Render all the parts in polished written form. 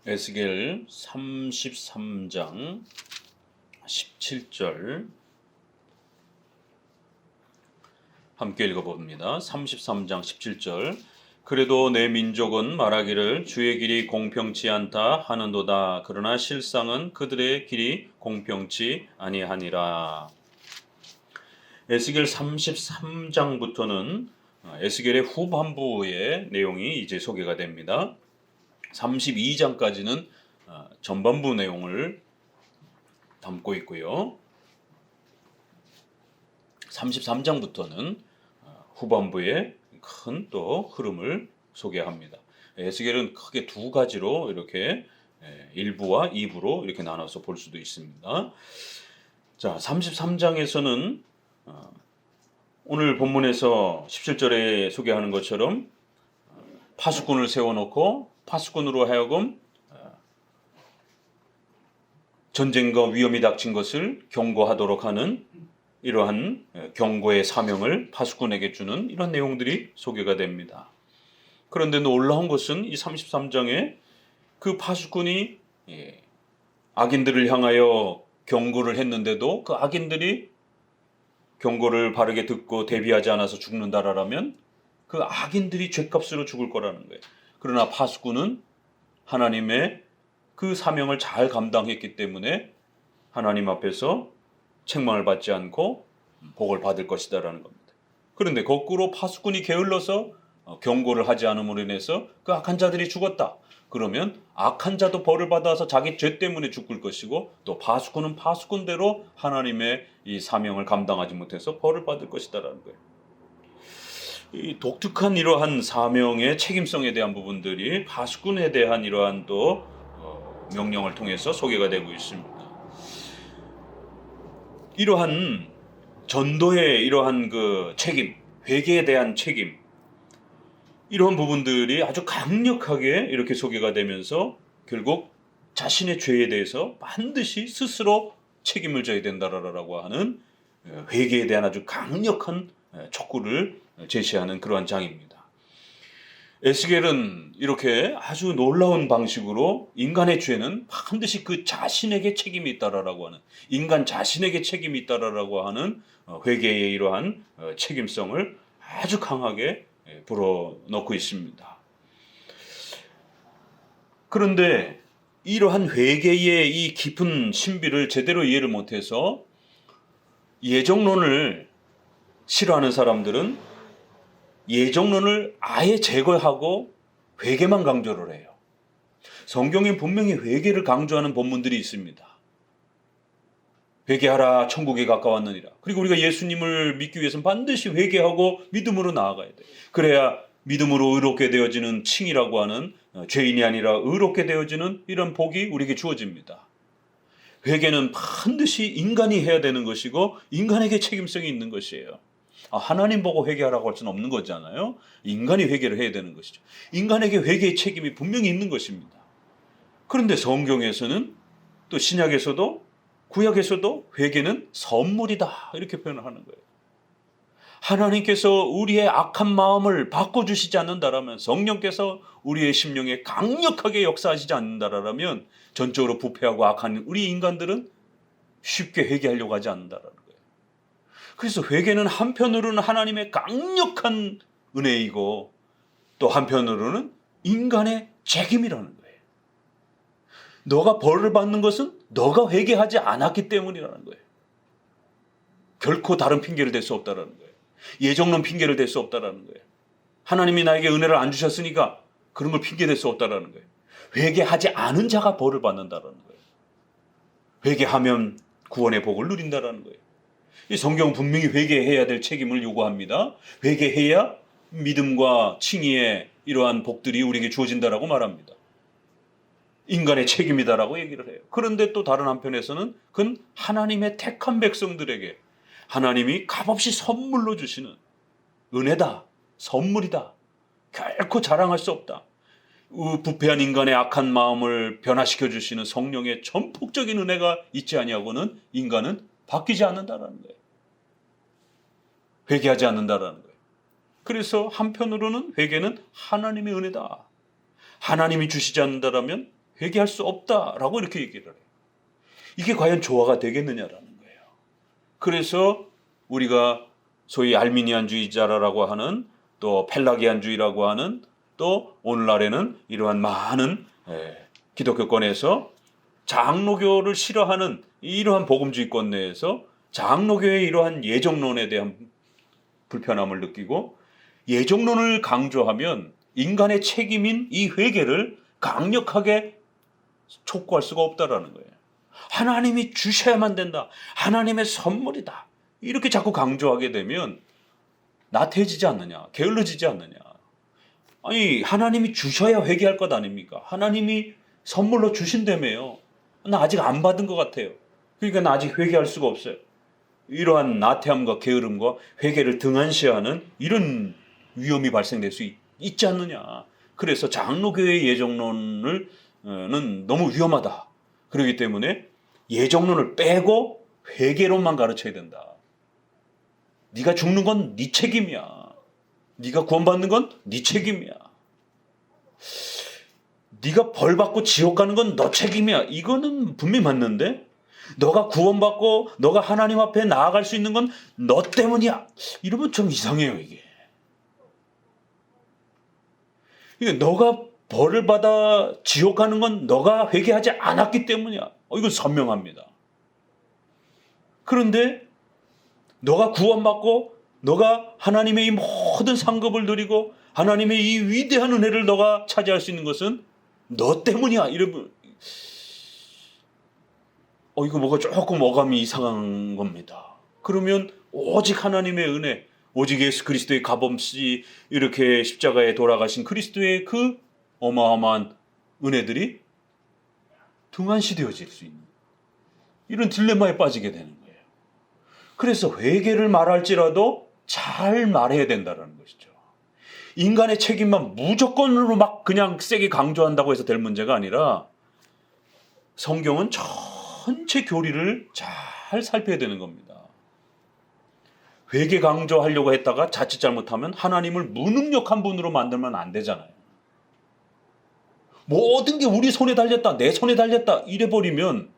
에스겔 33장 17절 함께 읽어봅니다. 33장 17절 그래도 내 민족은 말하기를 주의 길이 공평치 않다 하는도다. 그러나 실상은 그들의 길이 공평치 아니하니라. 에스겔 33장부터는 에스겔의 후반부의 내용이 이제 소개가 됩니다. 32장까지는 전반부 내용을 담고 있고요. 33장부터는 후반부의 큰 또 흐름을 소개합니다. 에스겔은 크게 두 가지로 이렇게 1부와 2부로 이렇게 나눠서 볼 수도 있습니다. 자, 33장에서는 오늘 본문에서 17절에 소개하는 것처럼 파수꾼을 세워놓고 파수꾼으로 하여금 전쟁과 위험이 닥친 것을 경고하도록 하는 이러한 경고의 사명을 파수꾼에게 주는 이런 내용들이 소개가 됩니다. 그런데 놀라운 것은 이 33장에 그 파수꾼이 악인들을 향하여 경고를 했는데도 그 악인들이 경고를 바르게 듣고 대비하지 않아서 죽는다라면 그 악인들이 죗값으로 죽을 거라는 거예요. 그러나 파수꾼은 하나님의 그 사명을 잘 감당했기 때문에 하나님 앞에서 책망을 받지 않고 복을 받을 것이다라는 겁니다. 그런데 거꾸로 파수꾼이 게을러서 경고를 하지 않음으로 인해서 그 악한 자들이 죽었다. 그러면 악한 자도 벌을 받아서 자기 죄 때문에 죽을 것이고 또 파수꾼은 파수꾼대로 하나님의 이 사명을 감당하지 못해서 벌을 받을 것이다라는 거예요. 이 독특한 이러한 사명의 책임성에 대한 부분들이 파수꾼에 대한 이러한 또 명령을 통해서 소개가 되고 있습니다. 이러한 전도의 이러한 그 책임, 회개에 대한 책임, 이런 부분들이 아주 강력하게 이렇게 소개가 되면서 결국 자신의 죄에 대해서 반드시 스스로 책임을 져야 된다라고 하는 회개에 대한 아주 강력한 촉구를 제시하는 그러한 장입니다. 에스겔은 이렇게 아주 놀라운 방식으로 인간의 죄는 반드시 그 자신에게 책임이 있다라고 하는, 인간 자신에게 책임이 있다라고 하는 회개의 이러한 책임성을 아주 강하게 불어넣고 있습니다. 그런데 이러한 회개의 이 깊은 신비를 제대로 이해를 못해서 예정론을 싫어하는 사람들은 예정론을 아예 제거하고 회개만 강조를 해요. 성경에 분명히 회개를 강조하는 본문들이 있습니다. 회개하라 천국에 가까웠느니라. 그리고 우리가 예수님을 믿기 위해서는 반드시 회개하고 믿음으로 나아가야 돼. 그래야 믿음으로 의롭게 되어지는 칭이라고 하는 죄인이 아니라 의롭게 되어지는 이런 복이 우리에게 주어집니다. 회개는 반드시 인간이 해야 되는 것이고 인간에게 책임성이 있는 것이에요. 하나님 보고 회개하라고 할 수는 없는 거잖아요. 인간이 회개를 해야 되는 것이죠. 인간에게 회개의 책임이 분명히 있는 것입니다. 그런데 성경에서는 또 신약에서도 구약에서도 회개는 선물이다 이렇게 표현을 하는 거예요. 하나님께서 우리의 악한 마음을 바꿔주시지 않는다라면, 성령께서 우리의 심령에 강력하게 역사하시지 않는다라면 전적으로 부패하고 악한 우리 인간들은 쉽게 회개하려고 하지 않는다라는 거예요. 그래서 회개는 한편으로는 하나님의 강력한 은혜이고 또 한편으로는 인간의 책임이라는 거예요. 너가 벌을 받는 것은 너가 회개하지 않았기 때문이라는 거예요. 결코 다른 핑계를 댈 수 없다라는 거예요. 예정론 핑계를 댈 수 없다라는 거예요. 하나님이 나에게 은혜를 안 주셨으니까 그런 걸 핑계 댈 수 없다라는 거예요. 회개하지 않은 자가 벌을 받는다라는 거예요. 회개하면 구원의 복을 누린다라는 거예요. 이 성경은 분명히 회개해야 될 책임을 요구합니다. 회개해야 믿음과 칭의의 이러한 복들이 우리에게 주어진다라고 말합니다. 인간의 책임이다라고 얘기를 해요. 그런데 또 다른 한편에서는 그건 하나님의 택한 백성들에게 하나님이 값없이 선물로 주시는 은혜다, 선물이다. 결코 자랑할 수 없다. 부패한 인간의 악한 마음을 변화시켜 주시는 성령의 전폭적인 은혜가 있지 아니하고는 인간은 바뀌지 않는다라는 거예요. 회개하지 않는다라는 거예요. 그래서 한편으로는 회개는 하나님의 은혜다. 하나님이 주시지 않는다라면 회개할 수 없다라고 이렇게 얘기를 해요. 이게 과연 조화가 되겠느냐라는 거예요. 그래서 우리가 소위 알미니안주의자라고 하는, 또 펠라기안주의라고 하는, 또 오늘날에는 이러한 많은 기독교권에서 장로교를 싫어하는 이러한 복음주의권 내에서 장로교의 이러한 예정론에 대한 불편함을 느끼고, 예정론을 강조하면 인간의 책임인 이 회개를 강력하게 촉구할 수가 없다라는 거예요. 하나님이 주셔야만 된다, 하나님의 선물이다, 이렇게 자꾸 강조하게 되면 나태해지지 않느냐, 게을러지지 않느냐. 아니, 하나님이 주셔야 회개할 것 아닙니까? 하나님이 선물로 주신다며요. 나 아직 안 받은 것 같아요. 그러니까 나 아직 회개할 수가 없어요. 이러한 나태함과 게으름과 회개를 등한시하는 이런 위험이 발생될 수 있지 않느냐. 그래서 장로교의 예정론은 너무 위험하다. 그렇기 때문에 예정론을 빼고 회개론만 가르쳐야 된다. 네가 죽는 건 네 책임이야. 네가 구원받는 건 네 책임이야. 네가 벌받고 지옥 가는 건 너 책임이야. 이거는 분명히 맞는데, 너가 구원받고 너가 하나님 앞에 나아갈 수 있는 건 너 때문이야, 이러면 좀 이상해요. 이게 너가 벌을 받아 지옥 가는 건 너가 회개하지 않았기 때문이야. 이건 선명합니다. 그런데 너가 구원받고 너가 하나님의 이 모든 상급을 누리고 하나님의 이 위대한 은혜를 너가 차지할 수 있는 것은 너 때문이야, 이러면 이거 뭐가 조금 어감이 이상한 겁니다. 그러면 오직 하나님의 은혜, 오직 예수 그리스도의 값없이 이렇게 십자가에 돌아가신 그리스도의 그 어마어마한 은혜들이 등한시되어질 수 있는 이런 딜레마에 빠지게 되는 거예요. 그래서 회개를 말할지라도 잘 말해야 된다는 것이죠. 인간의 책임만 무조건으로 막 그냥 세게 강조한다고 해서 될 문제가 아니라 성경은 전체 교리를 잘 살펴야 되는 겁니다. 회개 강조하려고 했다가 자칫 잘못하면 하나님을 무능력한 분으로 만들면 안 되잖아요. 모든 게 우리 손에 달렸다, 내 손에 달렸다 이래버리면,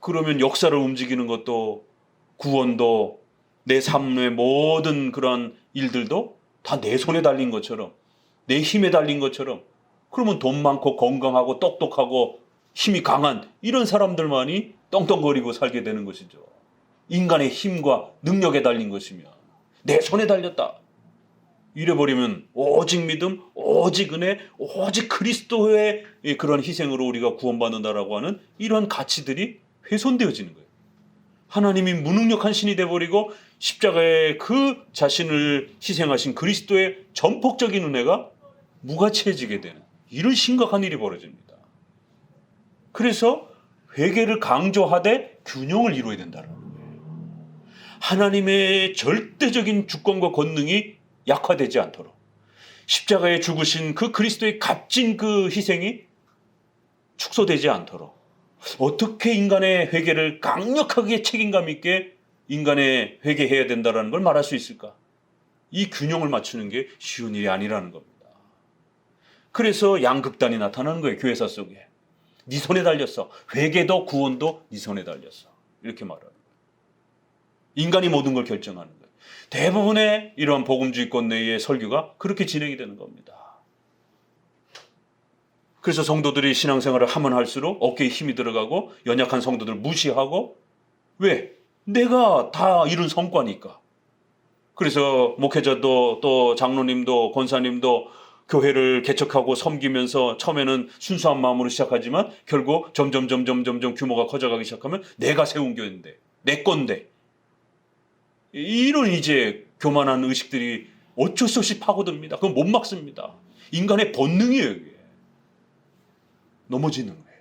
그러면 역사를 움직이는 것도, 구원도, 내 삶의 모든 그런 일들도 다 내 손에 달린 것처럼, 내 힘에 달린 것처럼, 그러면 돈 많고 건강하고 똑똑하고 힘이 강한 이런 사람들만이 떵떵거리고 살게 되는 것이죠. 인간의 힘과 능력에 달린 것이며 내 손에 달렸다 이래버리면 오직 믿음, 오직 은혜, 오직 그리스도의 그런 희생으로 우리가 구원받는다라고 하는 이런 가치들이 훼손되어지는 거예요. 하나님이 무능력한 신이 되어버리고 십자가에 그 자신을 희생하신 그리스도의 전폭적인 은혜가 무가치해지게 되는 이런 심각한 일이 벌어집니다. 그래서 회개를 강조하되 균형을 이루어야 된다는 거예요. 하나님의 절대적인 주권과 권능이 약화되지 않도록, 십자가에 죽으신 그 그리스도의 값진 그 희생이 축소되지 않도록 어떻게 인간의 회개를 강력하게 책임감 있게 인간의 회개해야 된다는 걸 말할 수 있을까? 이 균형을 맞추는 게 쉬운 일이 아니라는 겁니다. 그래서 양극단이 나타나는 거예요. 교회사 속에. 네 손에 달렸어. 회개도 구원도 네 손에 달렸어. 이렇게 말하는 거예요. 인간이 모든 걸 결정하는 거예요. 대부분의 이러한 복음주의권 내의 설교가 그렇게 진행이 되는 겁니다. 그래서 성도들이 신앙생활을 하면 할수록 어깨에 힘이 들어가고 연약한 성도들을 무시하고, 왜? 내가 다 이룬 성과니까. 그래서 목회자도 또 장로님도 권사님도 교회를 개척하고 섬기면서 처음에는 순수한 마음으로 시작하지만 결국 점점 규모가 커져가기 시작하면 내가 세운 교회인데, 내 건데, 이런 이제 교만한 의식들이 어쩔 수 없이 파고듭니다. 그건 못 막습니다. 인간의 본능이에요. 이게. 넘어지는 거예요.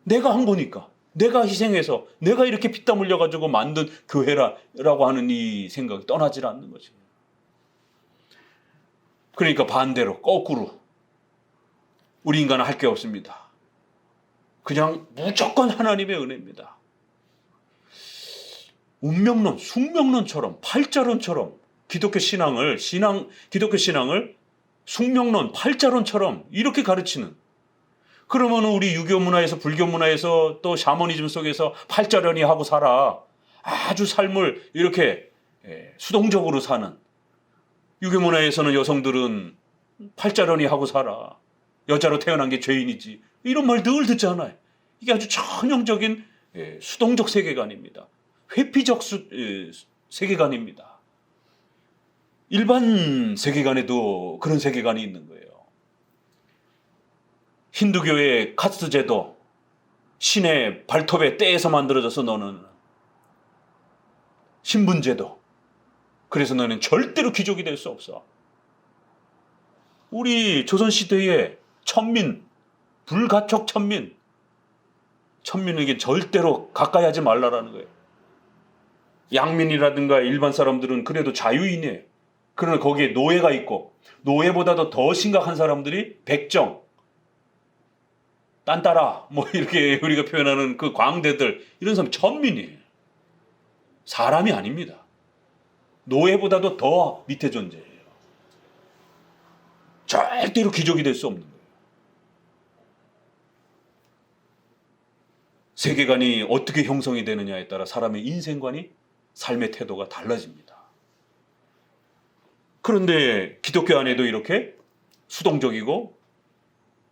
내가 한 거니까, 내가 희생해서 내가 이렇게 피땀 흘려가지고 만든 교회라고 하는 이 생각이 떠나질 않는 거지. 그러니까 반대로 거꾸로 우리 인간은 할 게 없습니다. 그냥 무조건 하나님의 은혜입니다. 운명론, 숙명론처럼, 팔자론처럼 기독교 신앙을 숙명론, 팔자론처럼 이렇게 가르치는, 그러면 우리 유교 문화에서, 불교 문화에서, 또 샤머니즘 속에서 팔자련이 하고 살아. 아주 삶을 이렇게 수동적으로 사는, 유교 문화에서는 여성들은 팔자련이 하고 살아. 여자로 태어난 게 죄인이지. 이런 말 늘 듣잖아요. 이게 아주 전형적인 수동적 세계관입니다. 회피적 세계관입니다. 일반 세계관에도 그런 세계관이 있는 거예요. 힌두교의 카스트 제도, 신의 발톱에 떼에서 만들어져서 너는 신분 제도, 그래서 너는 절대로 귀족이 될 수 없어. 우리 조선시대의 천민, 불가촉 천민에게 절대로 가까이 하지 말라라는 거예요. 양민이라든가 일반 사람들은 그래도 자유인이에요. 그러나 거기에 노예가 있고, 노예보다도 더 심각한 사람들이 백정, 딴따라, 뭐 이렇게 우리가 표현하는 그 광대들, 이런 사람 천민이에요. 사람이 아닙니다. 노예보다도 더 밑에 존재예요. 절대로 귀족이 될 수 없는 거예요. 세계관이 어떻게 형성이 되느냐에 따라 사람의 인생관이, 삶의 태도가 달라집니다. 그런데 기독교 안에도 이렇게 수동적이고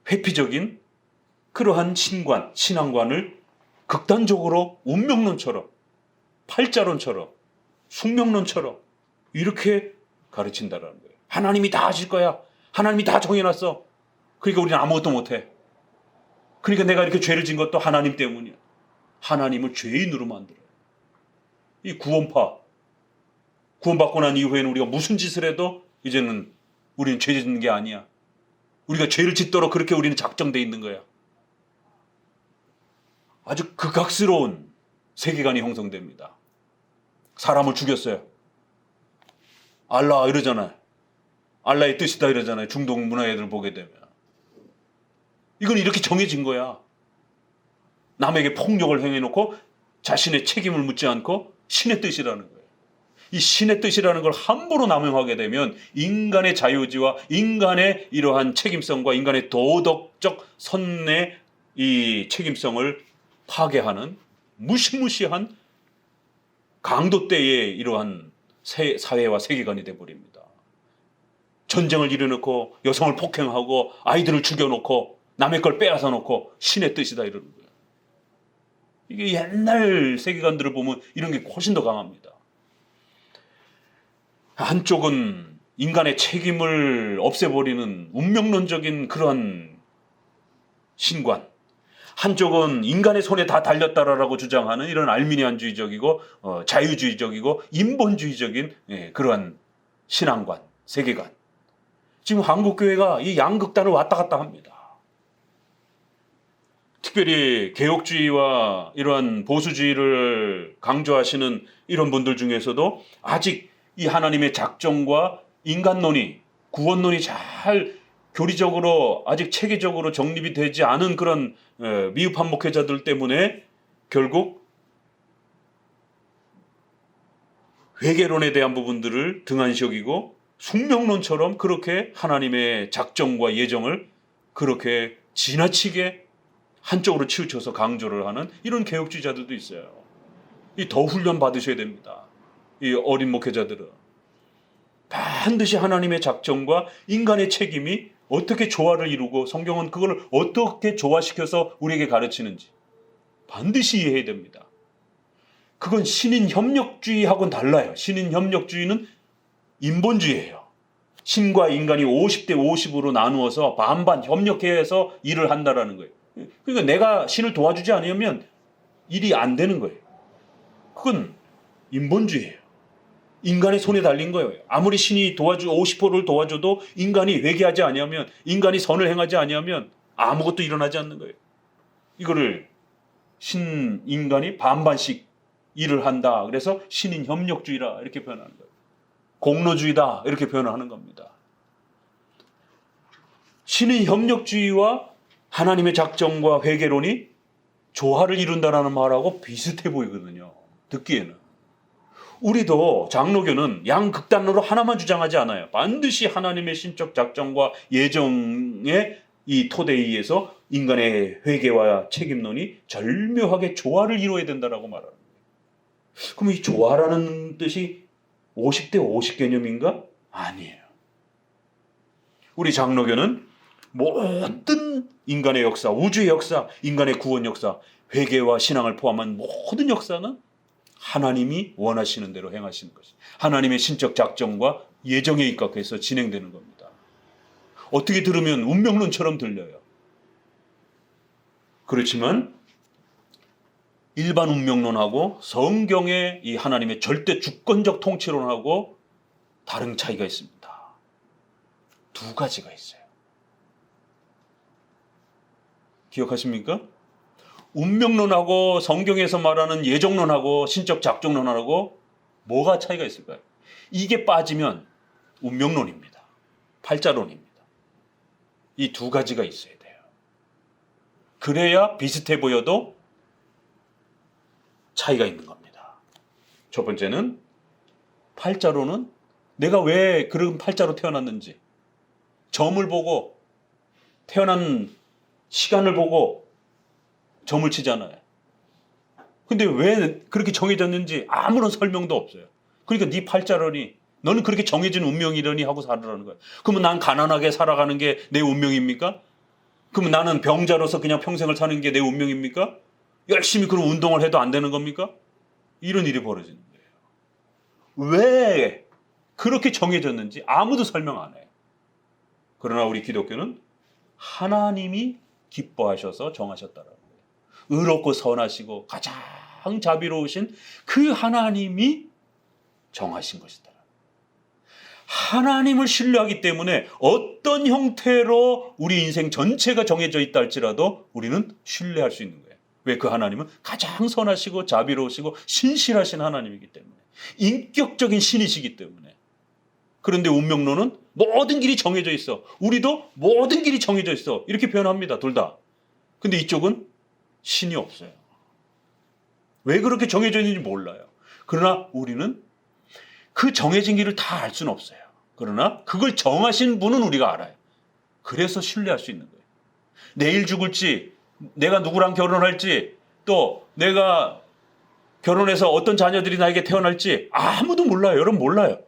회피적인 그러한 신앙관을 극단적으로 운명론처럼, 팔자론처럼, 숙명론처럼 이렇게 가르친다라는 거예요. 하나님이 다 하실 거야. 하나님이 다 정해놨어. 그러니까 우리는 아무것도 못해. 그러니까 내가 이렇게 죄를 진 것도 하나님 때문이야. 하나님을 죄인으로 만들어요. 이 구원파, 구원받고 난 이후에는 우리가 무슨 짓을 해도 이제는 우리는 죄 짓는 게 아니야. 우리가 죄를 짓도록 그렇게 우리는 작정돼 있는 거야. 아주 극악스러운 세계관이 형성됩니다. 사람을 죽였어요. 알라 이러잖아요. 알라의 뜻이다 이러잖아요. 중동 문화 애들 보게 되면. 이건 이렇게 정해진 거야. 남에게 폭력을 행해놓고 자신의 책임을 묻지 않고 신의 뜻이라는 거예요. 이 신의 뜻이라는 걸 함부로 남용하게 되면 인간의 자유지와 인간의 이러한 책임성과 인간의 도덕적 선의 이 책임성을 파괴하는 무시무시한 강도때의 이러한 사회와 세계관이 되어버립니다. 전쟁을 일어놓고 여성을 폭행하고 아이들을 죽여놓고 남의 걸 빼앗아 놓고 신의 뜻이다 이러는 거예요. 이게 옛날 세계관들을 보면 이런 게 훨씬 더 강합니다. 한쪽은 인간의 책임을 없애버리는 운명론적인 그러한 신관, 한쪽은 인간의 손에 다 달렸다라고 주장하는 이런 알미니안주의적이고 자유주의적이고 인본주의적인 그러한 신앙관, 세계관. 지금 한국교회가 이 양극단을 왔다 갔다 합니다. 특별히 개혁주의와 이러한 보수주의를 강조하시는 이런 분들 중에서도 아직 이 하나님의 작정과 인간론이, 구원론이 잘 교리적으로 아직 체계적으로 정립이 되지 않은 그런 미흡한 목회자들 때문에 결국 회계론에 대한 부분들을 등한시 여기고 숙명론처럼 그렇게 하나님의 작정과 예정을 그렇게 지나치게 한쪽으로 치우쳐서 강조를 하는 이런 개혁주의자들도 있어요. 이 더 훈련 받으셔야 됩니다. 이 어린 목회자들은 반드시 하나님의 작정과 인간의 책임이 어떻게 조화를 이루고 성경은 그걸 어떻게 조화시켜서 우리에게 가르치는지 반드시 이해해야 됩니다. 그건 신인 협력주의하고는 달라요. 신인 협력주의는 인본주의예요. 신과 인간이 50대 50으로 나누어서 반반 협력해서 일을 한다라는 거예요. 그러니까 내가 신을 도와주지 않으면 일이 안 되는 거예요. 그건 인본주의예요. 인간의 손에 달린 거예요. 아무리 신이 50%를 도와줘도 인간이 회개하지 아니하면, 인간이 선을 행하지 아니하면 아무것도 일어나지 않는 거예요. 이거를 인간이 반반씩 일을 한다. 그래서 신인 협력주의라 이렇게 표현하는 거예요. 공로주의다 이렇게 표현하는 겁니다. 신인 협력주의와 하나님의 작정과 회개론이 조화를 이룬다라는 말하고 비슷해 보이거든요. 듣기에는. 우리도 장로교는 양극단으로 하나만 주장하지 않아요. 반드시 하나님의 신적 작정과 예정의 이 토대에 의해서 인간의 회개와 책임론이 절묘하게 조화를 이루어야 된다라고 말하는 거예요. 그럼 이 조화라는 뜻이 50대 50 개념인가? 아니에요. 우리 장로교는 모든 인간의 역사, 우주의 역사, 인간의 구원 역사, 회개와 신앙을 포함한 모든 역사는 하나님이 원하시는 대로 행하시는 것이 하나님의 신적 작정과 예정에 입각해서 진행되는 겁니다. 어떻게 들으면 운명론처럼 들려요. 그렇지만 일반 운명론하고 성경의 이 하나님의 절대 주권적 통치론하고 다른 차이가 있습니다. 두 가지가 있어요. 기억하십니까? 운명론하고 성경에서 말하는 예정론하고 신적 작정론하고 뭐가 차이가 있을까요? 이게 빠지면 운명론입니다. 팔자론입니다. 이 두 가지가 있어야 돼요. 그래야 비슷해 보여도 차이가 있는 겁니다. 첫 번째는 팔자론은 내가 왜 그런 팔자로 태어났는지 점을 보고 태어난 시간을 보고 점을 치잖아요. 근데 왜 그렇게 정해졌는지 아무런 설명도 없어요. 그러니까 네 팔자론이 너는 그렇게 정해진 운명이려니 하고 살으라는 거예요. 그러면 난 가난하게 살아가는 게 내 운명입니까? 그러면 나는 병자로서 그냥 평생을 사는 게 내 운명입니까? 열심히 그런 운동을 해도 안 되는 겁니까? 이런 일이 벌어지는 거예요. 왜 그렇게 정해졌는지 아무도 설명 안 해요. 그러나 우리 기독교는 하나님이 기뻐하셔서 정하셨다라는 거예요. 의롭고 선하시고 가장 자비로우신 그 하나님이 정하신 것이다. 하나님을 신뢰하기 때문에 어떤 형태로 우리 인생 전체가 정해져 있다 할지라도 우리는 신뢰할 수 있는 거예요. 왜? 그 하나님은 가장 선하시고 자비로우시고 신실하신 하나님이기 때문에, 인격적인 신이시기 때문에. 그런데 운명론은 모든 길이 정해져 있어. 우리도 모든 길이 정해져 있어. 이렇게 표현합니다. 둘 다. 근데 이쪽은 신이 없어요. 왜 그렇게 정해져 있는지 몰라요. 그러나 우리는 그 정해진 길을 다 알 수는 없어요. 그러나 그걸 정하신 분은 우리가 알아요. 그래서 신뢰할 수 있는 거예요. 내일 죽을지, 내가 누구랑 결혼할지, 또 내가 결혼해서 어떤 자녀들이 나에게 태어날지 아무도 몰라요. 여러분 몰라요.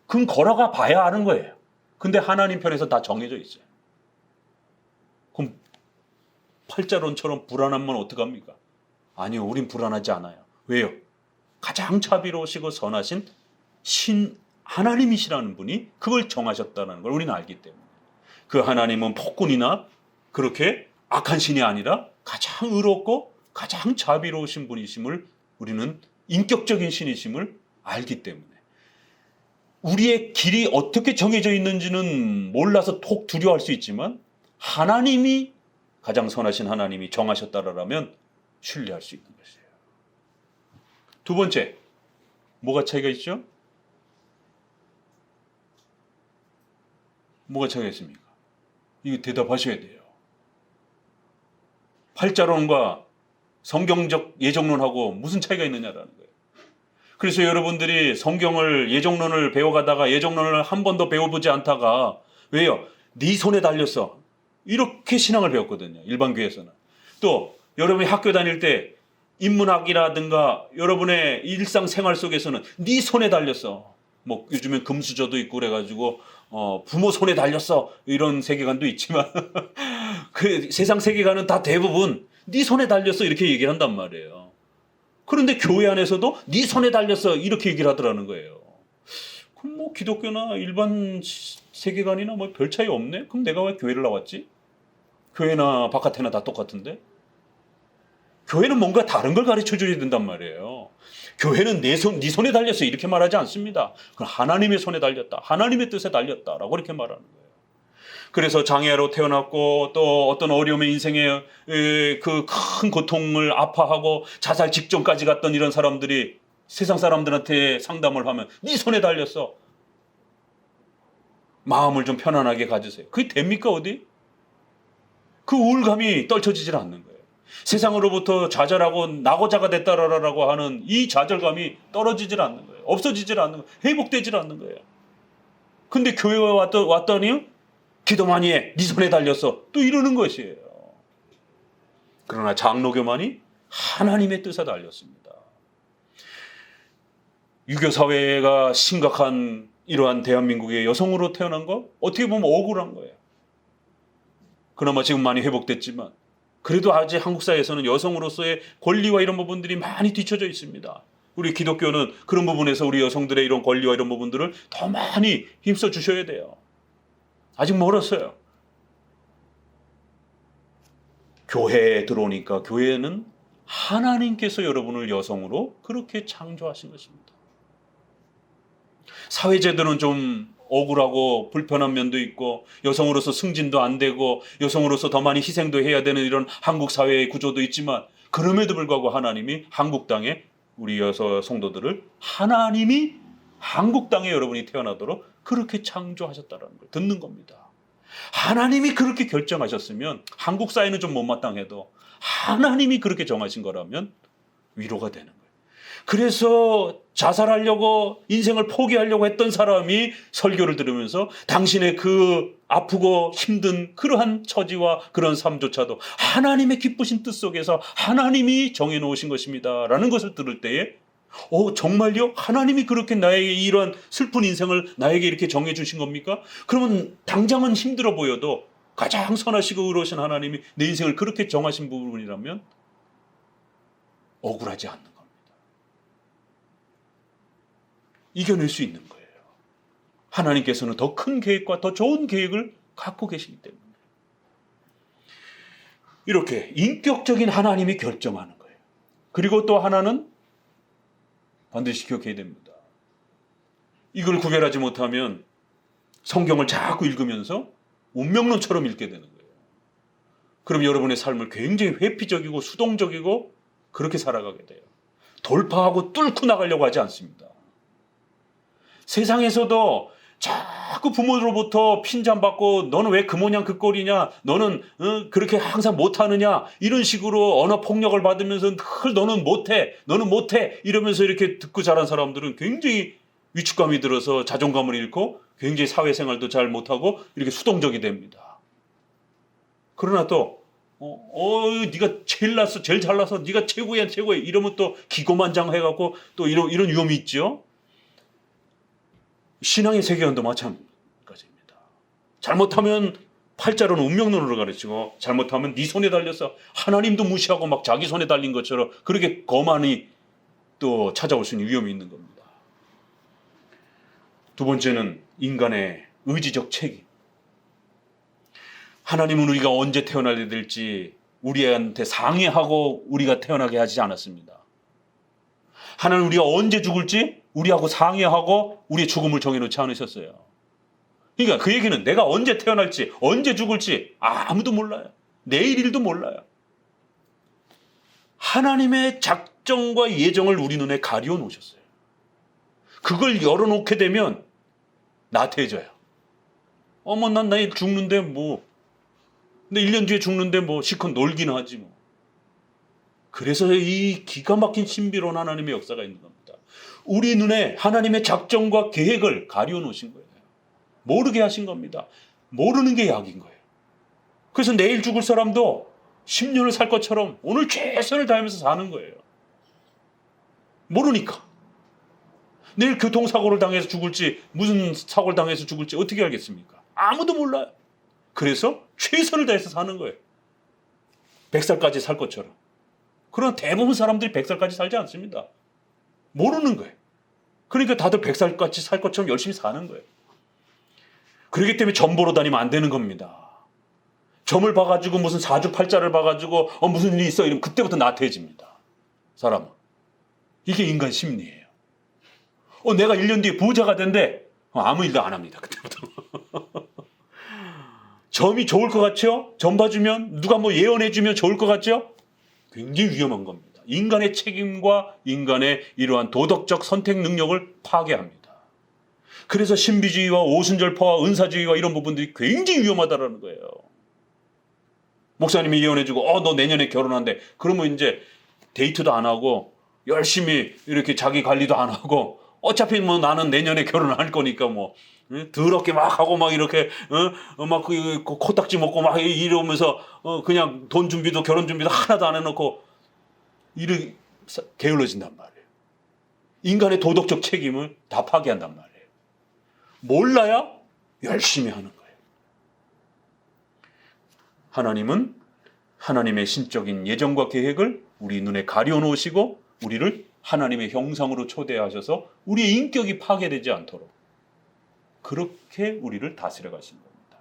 그럼 걸어가 봐야 아는 거예요. 근데 하나님 편에서 다 정해져 있어요. 그럼 팔자론처럼 불안하면 어떡합니까? 아니요, 우린 불안하지 않아요. 왜요? 가장 자비로우시고 선하신 신 하나님이시라는 분이 그걸 정하셨다는 걸 우리는 알기 때문에. 그 하나님은 폭군이나 그렇게 악한 신이 아니라 가장 의롭고 가장 자비로우신 분이심을 우리는 인격적인 신이심을 알기 때문에 우리의 길이 어떻게 정해져 있는지는 몰라서 톡 두려워할 수 있지만 하나님이 가장 선하신 하나님이 정하셨다라면 신뢰할 수 있는 것이에요. 두 번째, 뭐가 차이가 있죠? 뭐가 차이가 있습니까? 이거 대답하셔야 돼요. 팔자론과 성경적 예정론하고 무슨 차이가 있느냐라는 거예요. 그래서 여러분들이 성경을 예정론을 배워가다가 예정론을 한 번도 배워보지 않다가 왜요? 네 손에 달렸어. 이렇게 신앙을 배웠거든요. 일반 교회에서는. 또 여러분이 학교 다닐 때 인문학이라든가 여러분의 일상생활 속에서는 네 손에 달렸어. 뭐 요즘엔 금수저도 있고 그래가지고 부모 손에 달렸어. 이런 세계관도 있지만 그 세상 세계관은 다 대부분 네 손에 달렸어 이렇게 얘기를 한단 말이에요. 그런데 교회 안에서도 네 손에 달렸어 이렇게 얘기를 하더라는 거예요. 그럼 뭐 기독교나 일반 세계관이나 뭐 별 차이 없네? 그럼 내가 왜 교회를 나왔지? 교회나 바깥에나 다 똑같은데? 교회는 뭔가 다른 걸 가르쳐 줘야 된단 말이에요. 교회는 네 손에 달렸어 이렇게 말하지 않습니다. 그건 하나님의 손에 달렸다. 하나님의 뜻에 달렸다라고 이렇게 말하는 거예요. 그래서 장애로 태어났고 또 어떤 어려움의 인생에 그 큰 고통을 아파하고 자살 직전까지 갔던 이런 사람들이 세상 사람들한테 상담을 하면 네 손에 달렸어. 마음을 좀 편안하게 가지세요. 그게 됩니까 어디? 그 우울감이 떨쳐지질 않는 거예요. 세상으로부터 좌절하고 낙오자가 됐다라고 하는 이 좌절감이 떨어지질 않는 거예요. 없어지질 않는 거예요. 회복되질 않는 거예요. 근데 교회에 왔더니 기도 많이 해. 네 손에 달렸어. 또 이러는 것이에요. 그러나 장로교만이 하나님의 뜻에 달렸습니다. 유교 사회가 심각한 이러한 대한민국의 여성으로 태어난 거 어떻게 보면 억울한 거예요. 그나마 지금 많이 회복됐지만 그래도 아직 한국 사회에서는 여성으로서의 권리와 이런 부분들이 많이 뒤처져 있습니다. 우리 기독교는 그런 부분에서 우리 여성들의 이런 권리와 이런 부분들을 더 많이 힘써 주셔야 돼요. 아직 멀었어요. 교회에 들어오니까 교회는 하나님께서 여러분을 여성으로 그렇게 창조하신 것입니다. 사회제도는 좀 억울하고 불편한 면도 있고 여성으로서 승진도 안 되고 여성으로서 더 많이 희생도 해야 되는 이런 한국 사회의 구조도 있지만 그럼에도 불구하고 하나님이 한국 땅에 우리 여성 성도들을 하나님이 한국 땅에 여러분이 태어나도록 그렇게 창조하셨다는 걸 듣는 겁니다. 하나님이 그렇게 결정하셨으면 한국 사회는 좀 못마땅해도 하나님이 그렇게 정하신 거라면 위로가 되는 거예요. 그래서 자살하려고 인생을 포기하려고 했던 사람이 설교를 들으면서 당신의 그 아프고 힘든 그러한 처지와 그런 삶조차도 하나님의 기쁘신 뜻 속에서 하나님이 정해놓으신 것입니다 라는 것을 들을 때에 정말요? 하나님이 그렇게 나에게 이런 슬픈 인생을 나에게 이렇게 정해주신 겁니까? 그러면 당장은 힘들어 보여도 가장 선하시고 의로우신 하나님이 내 인생을 그렇게 정하신 부분이라면 억울하지 않는 겁니다. 이겨낼 수 있는 거예요. 하나님께서는 더 큰 계획과 더 좋은 계획을 갖고 계시기 때문에 이렇게 인격적인 하나님이 결정하는 거예요. 그리고 또 하나는 반드시 기억해야 됩니다. 이걸 구별하지 못하면 성경을 자꾸 읽으면서 운명론처럼 읽게 되는 거예요. 그럼 여러분의 삶을 굉장히 회피적이고 수동적이고 그렇게 살아가게 돼요. 돌파하고 뚫고 나가려고 하지 않습니다. 세상에서도 자꾸 부모로부터 핀잔받고 너는 왜 그 모양 그 꼴이냐, 너는 그렇게 항상 못하느냐, 이런 식으로 언어 폭력을 받으면서 늘 너는 못해 이러면서 이렇게 듣고 자란 사람들은 굉장히 위축감이 들어서 자존감을 잃고 굉장히 사회생활도 잘 못하고 이렇게 수동적이 됩니다. 그러나 또 네가 제일 잘나서 네가 최고야 이러면 또 기고만장해갖고 또 이런 위험이 있죠. 신앙의 세계관도 마찬가지입니다. 잘못하면 팔자로는 운명론으로 가르치고 잘못하면 네 손에 달려서 하나님도 무시하고 막 자기 손에 달린 것처럼 그렇게 거만이 또 찾아올 수 있는 위험이 있는 겁니다. 두 번째는 인간의 의지적 책임. 하나님은 우리가 언제 태어나야 될지 우리한테 상의하고 우리가 태어나게 하지 않았습니다. 하나님 우리가 언제 죽을지 우리하고 상의하고 우리의 죽음을 정해놓지 않으셨어요. 그러니까 그 얘기는 내가 언제 태어날지 언제 죽을지 아무도 몰라요. 내일 일도 몰라요. 하나님의 작정과 예정을 우리 눈에 가리워 놓으셨어요. 그걸 열어놓게 되면 나태해져요. 난 내일 죽는데 근데 1년 뒤에 죽는데 실컷 놀기는 하지 뭐. 그래서 이 기가 막힌 신비로운 하나님의 역사가 있는 겁니다. 우리 눈에 하나님의 작정과 계획을 가리워 놓으신 거예요. 모르게 하신 겁니다. 모르는 게 약인 거예요. 그래서 내일 죽을 사람도 10년을 살 것처럼 오늘 최선을 다하면서 사는 거예요. 모르니까. 내일 교통사고를 당해서 죽을지 무슨 사고를 당해서 죽을지 어떻게 알겠습니까? 아무도 몰라요. 그래서 최선을 다해서 사는 거예요. 100살까지 살 것처럼. 그러나 대부분 사람들이 100살까지 살지 않습니다. 모르는 거예요. 그러니까 다들 100살까지 살 것처럼 열심히 사는 거예요. 그렇기 때문에 점 보러 다니면 안 되는 겁니다. 점을 봐가지고 무슨 사주팔자를 봐가지고 무슨 일이 있어 이러면 그때부터 나태해집니다. 사람은. 이게 인간 심리예요. 내가 1년 뒤에 부자가 된대. 아무 일도 안 합니다. 그때부터. 점이 좋을 것 같죠? 점 봐주면 누가 예언해주면 좋을 것 같죠? 굉장히 위험한 겁니다. 인간의 책임과 인간의 이러한 도덕적 선택 능력을 파괴합니다. 그래서 신비주의와 오순절파와 은사주의와 이런 부분들이 굉장히 위험하다는 거예요. 목사님이 이혼해주고 너 내년에 결혼한대. 그러면 이제 데이트도 안 하고 열심히 이렇게 자기 관리도 안 하고 어차피 뭐 나는 내년에 결혼할 거니까 뭐 더럽게 막 하고 막 이렇게 막 코딱지 먹고 막 이러면서 그냥 돈 준비도 결혼 준비도 하나도 안 해놓고 이렇게 게을러진단 말이에요. 인간의 도덕적 책임을 다 파기한단 말이에요. 몰라야 열심히 하는 거예요. 하나님은 하나님의 신적인 예정과 계획을 우리 눈에 가려놓으시고 우리를 하나님의 형상으로 초대하셔서 우리의 인격이 파괴되지 않도록 그렇게 우리를 다스려 가신 겁니다.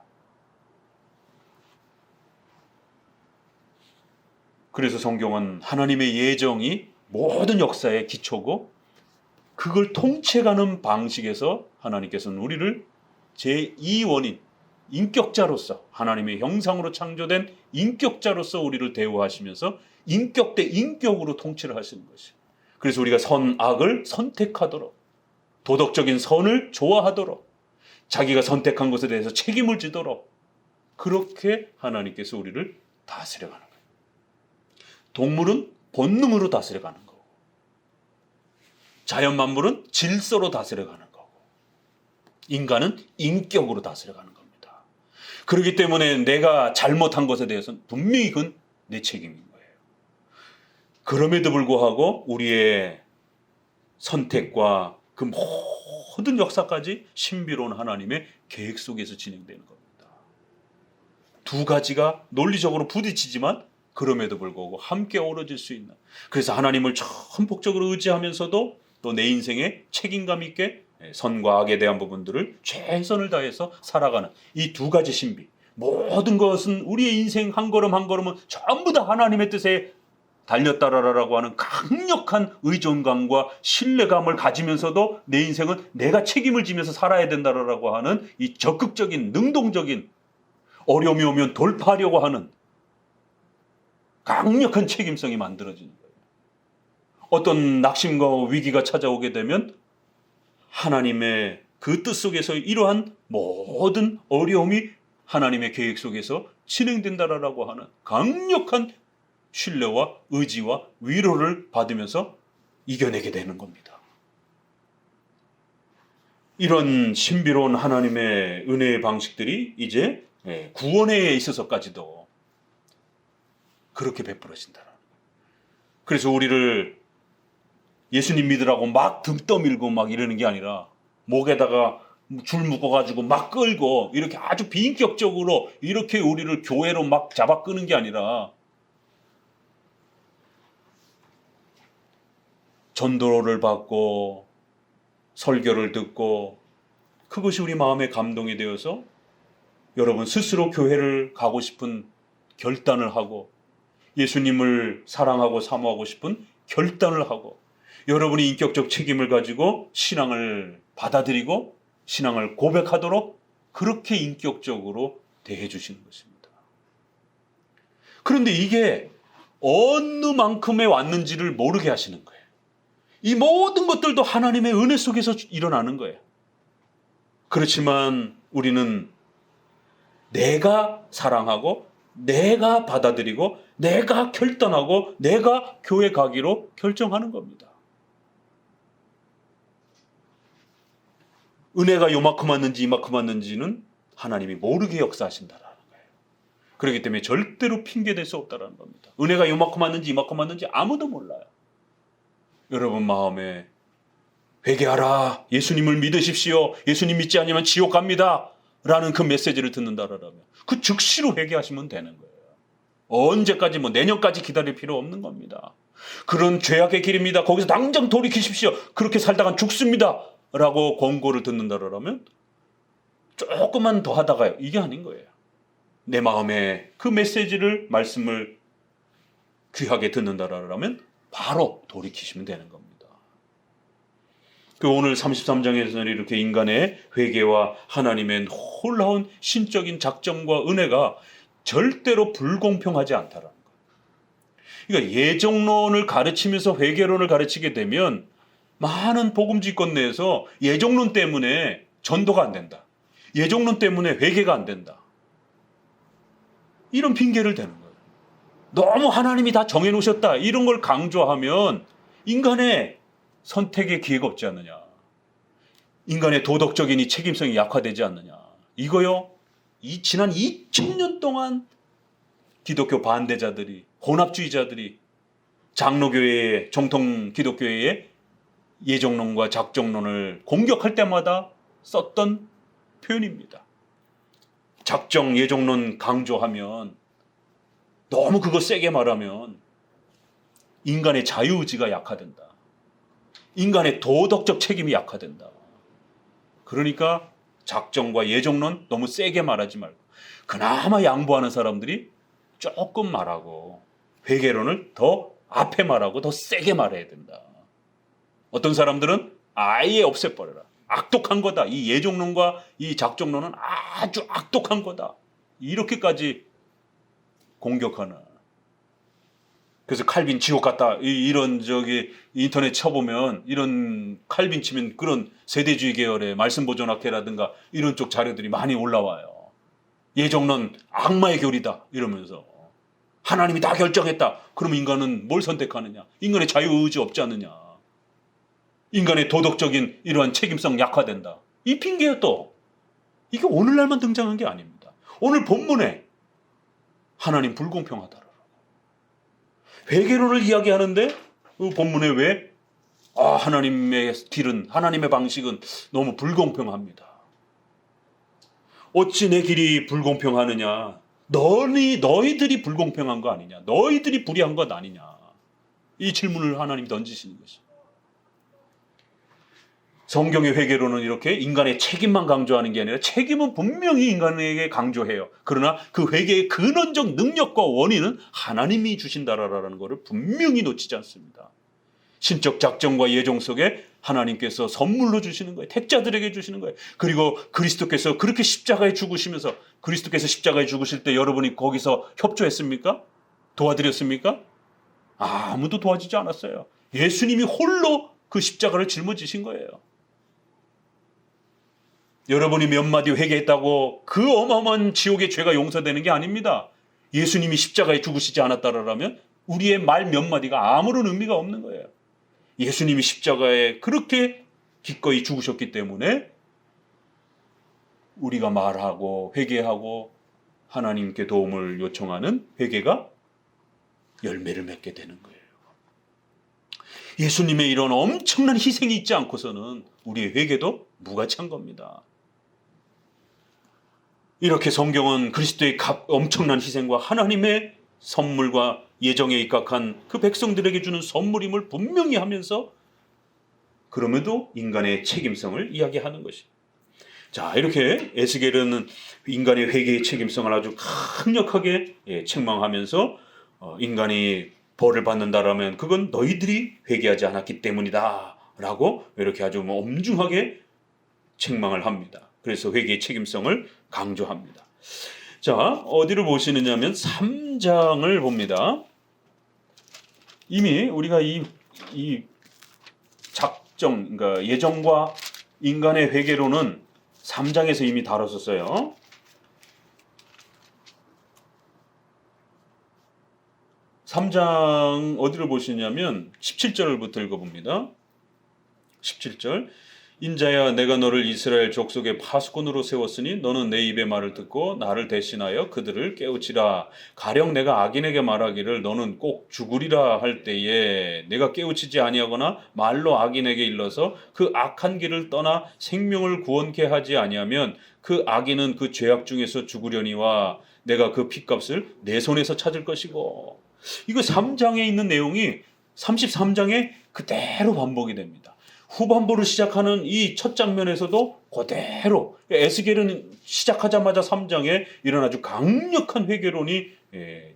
그래서 성경은 하나님의 예정이 모든 역사의 기초고 그걸 통째가는 방식에서 하나님께서는 우리를 제2원인 인격자로서 하나님의 형상으로 창조된 인격자로서 우리를 대우하시면서 인격 대 인격으로 통치를 하시는 것이에요. 그래서 우리가 선악을 선택하도록 도덕적인 선을 좋아하도록 자기가 선택한 것에 대해서 책임을 지도록 그렇게 하나님께서 우리를 다스려가는 거예요. 동물은 본능으로 다스려가는 거고 자연 만물은 질서로 다스려가는 거고 인간은 인격으로 다스려가는 겁니다. 그렇기 때문에 내가 잘못한 것에 대해서는 분명히 그건 내 책임인 거예요. 그럼에도 불구하고 우리의 선택과 그 모든 역사까지 신비로운 하나님의 계획 속에서 진행되는 겁니다. 두 가지가 논리적으로 부딪히지만 그럼에도 불구하고 함께 어우러질 수 있는, 그래서 하나님을 전폭적으로 의지하면서도 또 내 인생에 책임감 있게 선과 악에 대한 부분들을 최선을 다해서 살아가는 이 두 가지 신비, 모든 것은 우리의 인생 한 걸음 한 걸음은 전부 다 하나님의 뜻에 달렸다라고 하는 강력한 의존감과 신뢰감을 가지면서도 내 인생은 내가 책임을 지면서 살아야 된다라고 하는 이 적극적인 능동적인, 어려움이 오면 돌파하려고 하는 강력한 책임성이 만들어지는 거예요. 어떤 낙심과 위기가 찾아오게 되면 하나님의 그 뜻 속에서 이러한 모든 어려움이 하나님의 계획 속에서 진행된다라고 하는 강력한 신뢰와 의지와 위로를 받으면서 이겨내게 되는 겁니다. 이런 신비로운 하나님의 은혜의 방식들이 이제 구원에 있어서까지도 그렇게 베풀어진다. 그래서 우리를 예수님 믿으라고 막 등 떠밀고 막 이러는 게 아니라 목에다가 줄 묶어가지고 막 끌고 이렇게 아주 비인격적으로 이렇게 우리를 교회로 막 잡아 끄는 게 아니라 전도를 받고 설교를 듣고 그것이 우리 마음에 감동이 되어서 여러분 스스로 교회를 가고 싶은 결단을 하고 예수님을 사랑하고 사모하고 싶은 결단을 하고 여러분이 인격적 책임을 가지고 신앙을 받아들이고 신앙을 고백하도록 그렇게 인격적으로 대해 주시는 것입니다. 그런데 이게 어느 만큼에 왔는지를 모르게 하시는 거예요. 이 모든 것들도 하나님의 은혜 속에서 일어나는 거예요. 그렇지만 우리는 내가 사랑하고 내가 받아들이고 내가 결단하고 내가 교회 가기로 결정하는 겁니다. 은혜가 요만큼 왔는지 이만큼 왔는지는 하나님이 모르게 역사하신다라는 거예요. 그렇기 때문에 절대로 핑계댈 수 없다라는 겁니다. 은혜가 요만큼 왔는지 이만큼 왔는지 아무도 몰라요. 여러분 마음에 회개하라, 예수님을 믿으십시오, 예수님 믿지 않으면 지옥 갑니다 라는 그 메시지를 듣는다라면 그 즉시로 회개하시면 되는 거예요. 언제까지 내년까지 기다릴 필요 없는 겁니다. 그런 죄악의 길입니다, 거기서 당장 돌이키십시오, 그렇게 살다간 죽습니다 라고 권고를 듣는다라면 조금만 더 하다가요, 이게 아닌 거예요. 내 마음에 그 메시지를, 말씀을 귀하게 듣는다라면 바로 돌이키시면 되는 겁니다. 그 오늘 33장에서는 이렇게 인간의 회개와 하나님의 놀라운 신적인 작정과 은혜가 절대로 불공평하지 않다라는 거예요. 그러니까 예정론을 가르치면서 회개론을 가르치게 되면 많은 복음지권 내에서 예정론 때문에 전도가 안 된다, 예정론 때문에 회개가 안 된다, 이런 핑계를 대는 거예요. 너무 하나님이 다 정해놓으셨다 이런 걸 강조하면 인간의 선택의 기회가 없지 않느냐. 인간의 도덕적인 이 책임성이 약화되지 않느냐. 이거요. 이 지난 2000년 동안 기독교 반대자들이, 혼합주의자들이 장로교회의, 정통 기독교회의 예정론과 작정론을 공격할 때마다 썼던 표현입니다. 작정, 예정론 강조하면, 너무 그거 세게 말하면 인간의 자유의지가 약화된다. 인간의 도덕적 책임이 약화된다. 그러니까 작정과 예정론 너무 세게 말하지 말고 그나마 양보하는 사람들이 조금 말하고 회개론을 더 앞에 말하고 더 세게 말해야 된다. 어떤 사람들은 아예 없애버려라. 악독한 거다. 이 예정론과 이 작정론은 아주 악독한 거다. 이렇게까지 공격하는. 그래서 칼빈 지옥 같다. 이런 인터넷 쳐보면 이런 칼빈 치면 그런 세대주의 계열의 말씀보존학회라든가 이런 쪽 자료들이 많이 올라와요. 예정론 악마의 교리다 이러면서 하나님이 다 결정했다. 그럼 인간은 뭘 선택하느냐? 인간의 자유의지 없지 않느냐? 인간의 도덕적인 이러한 책임성 약화된다. 이 핑계요 또. 이게 오늘날만 등장한 게 아닙니다. 오늘 본문에 하나님 불공평하다. 회개론을 이야기하는데 그 본문에 왜 하나님의 길은, 하나님의 방식은 너무 불공평합니다. 어찌 내 길이 불공평하느냐? 너희들이 불공평한 거 아니냐? 너희들이 불의한 것 아니냐? 이 질문을 하나님 던지시는 것이. 성경의 회개론은 이렇게 인간의 책임만 강조하는 게 아니라 책임은 분명히 인간에게 강조해요. 그러나 그 회개의 근원적 능력과 원인은 하나님이 주신다라는 것을 분명히 놓치지 않습니다. 신적 작정과 예정 속에 하나님께서 선물로 주시는 거예요. 택자들에게 주시는 거예요. 그리고 그리스도께서 그렇게 십자가에 죽으시면서 그리스도께서 십자가에 죽으실 때 여러분이 거기서 협조했습니까? 도와드렸습니까? 아무도 도와주지 않았어요. 예수님이 홀로 그 십자가를 짊어지신 거예요. 여러분이 몇 마디 회개했다고 그 어마어마한 지옥의 죄가 용서되는 게 아닙니다. 예수님이 십자가에 죽으시지 않았다라면 우리의 말 몇 마디가 아무런 의미가 없는 거예요. 예수님이 십자가에 그렇게 기꺼이 죽으셨기 때문에 우리가 말하고 회개하고 하나님께 도움을 요청하는 회개가 열매를 맺게 되는 거예요. 예수님의 이런 엄청난 희생이 있지 않고서는 우리의 회개도 무가치한 겁니다. 이렇게 성경은 그리스도의 엄청난 희생과 하나님의 선물과 예정에 입각한 그 백성들에게 주는 선물임을 분명히 하면서 그럼에도 인간의 책임성을 이야기하는 것입니다. 자, 이렇게 에스겔은 인간의 회개의 책임성을 아주 강력하게 책망하면서 인간이 벌을 받는다라면 그건 너희들이 회개하지 않았기 때문이다 라고 이렇게 아주 엄중하게 책망을 합니다. 그래서 회개의 책임성을 강조합니다. 자, 어디를 보시느냐 하면 3장을 봅니다. 이미 우리가 이 작정, 그러니까 예정과 인간의 회개로는 3장에서 이미 다뤘었어요. 3장 어디를 보시냐면 17절부터 읽어봅니다. 17절. 인자야 내가 너를 이스라엘 족속의 파수꾼으로 세웠으니 너는 내 입의 말을 듣고 나를 대신하여 그들을 깨우치라. 가령 내가 악인에게 말하기를 너는 꼭 죽으리라 할 때에 내가 깨우치지 아니하거나 말로 악인에게 일러서 그 악한 길을 떠나 생명을 구원케 하지 아니하면 그 악인은 그 죄악 중에서 죽으려니와 내가 그 핏값을 내 손에서 찾을 것이고. 이거 3장에 있는 내용이 33장에 그대로 반복이 됩니다. 후반부를 시작하는 이 첫 장면에서도 그대로 에스겔은 시작하자마자 3장에 이런 아주 강력한 회개론이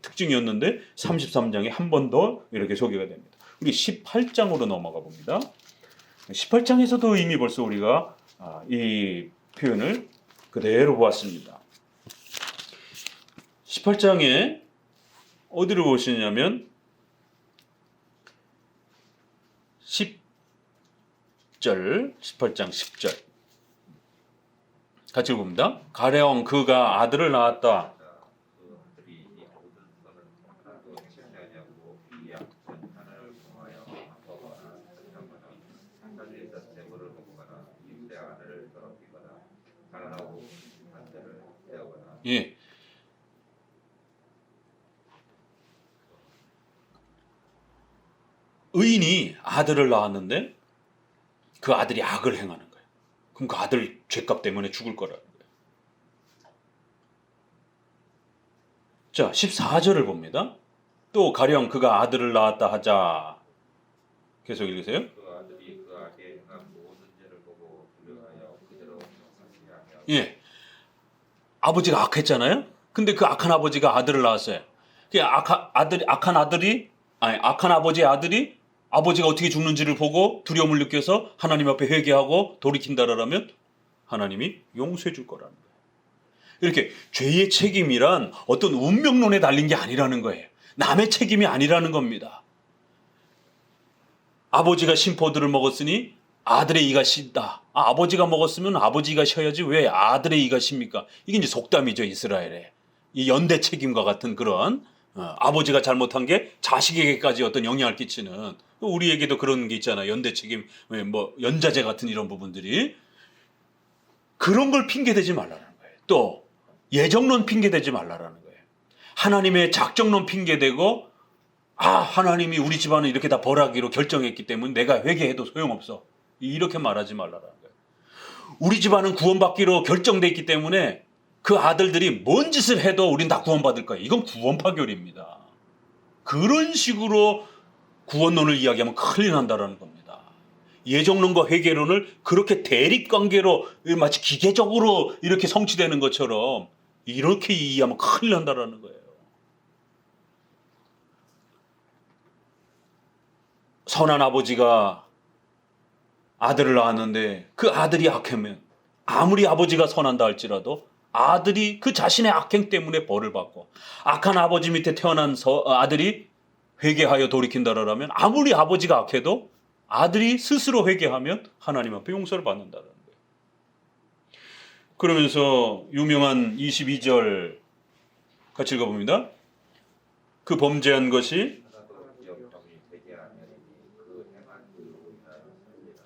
특징이었는데 33장에 한 번 더 이렇게 소개가 됩니다. 우리 18장으로 넘어가 봅니다. 18장에서도 이미 벌써 우리가 이 표현을 그대로 보았습니다. 18장에 어디를 보시냐면 18장 10절 같이 읽어봅니다. 가령 그가 아들을 낳았다. 예. 의인이 아들을 낳았는데 그 아들이 악을 행하는 거예요. 그럼 그 아들 죄값 때문에 죽을 거라는 거예요. 자, 14절을 봅니다. 또 가령 그가 아들을 낳았다 하자. 계속 읽으세요. 그 아들이 그 아기의 행한 모든 죄를 보고 불효하여 그대로 용서하지 아니하고 예. 아버지가 악했잖아요. 근데 그 악한 아버지가 아들을 낳았어요. 그 악한 아버지의 아들이 아버지가 어떻게 죽는지를 보고 두려움을 느껴서 하나님 앞에 회개하고 돌이킨다라면 하나님이 용서해 줄 거라는 거예요. 이렇게 죄의 책임이란 어떤 운명론에 달린 게 아니라는 거예요. 남의 책임이 아니라는 겁니다. 아버지가 심포들을 먹었으니 아들의 이가 신다. 아버지가 먹었으면 아버지가 쉬어야지 왜 아들의 이가 십니까? 이게 이제 속담이죠, 이스라엘에. 이 연대 책임과 같은 그런 아버지가 잘못한 게 자식에게까지 어떤 영향을 끼치는, 우리에게도 그런 게 있잖아요. 연대 책임, 뭐 연자제 같은 이런 부분들이. 그런 걸 핑계대지 말라는 거예요. 또 예정론 핑계대지 말라는 거예요. 하나님의 작정론 핑계대고 하나님이 우리 집안을 이렇게 다 벌하기로 결정했기 때문에 내가 회개해도 소용없어. 이렇게 말하지 말라는 거예요. 우리 집안은 구원받기로 결정돼 있기 때문에 그 아들들이 뭔 짓을 해도 우린 다 구원받을 거예요. 이건 구원파결입니다. 그런 식으로 구원론을 이야기하면 큰일 난다는 겁니다. 예정론과 회개론을 그렇게 대립관계로 마치 기계적으로 이렇게 성취되는 것처럼 이렇게 이해하면 큰일 난다는 거예요. 선한 아버지가 아들을 낳았는데 그 아들이 악하면 아무리 아버지가 선한다 할지라도 아들이 그 자신의 악행 때문에 벌을 받고, 악한 아버지 밑에 태어난 아들이 회개하여 돌이킨다라면 아무리 아버지가 악해도 아들이 스스로 회개하면 하나님 앞에 용서를 받는다는 거예요. 그러면서 유명한 22절 같이 읽어봅니다. 그 범죄한 것이 하나도 기업병이 되게 아니하리니 그 행한 의로 인하여 살리라.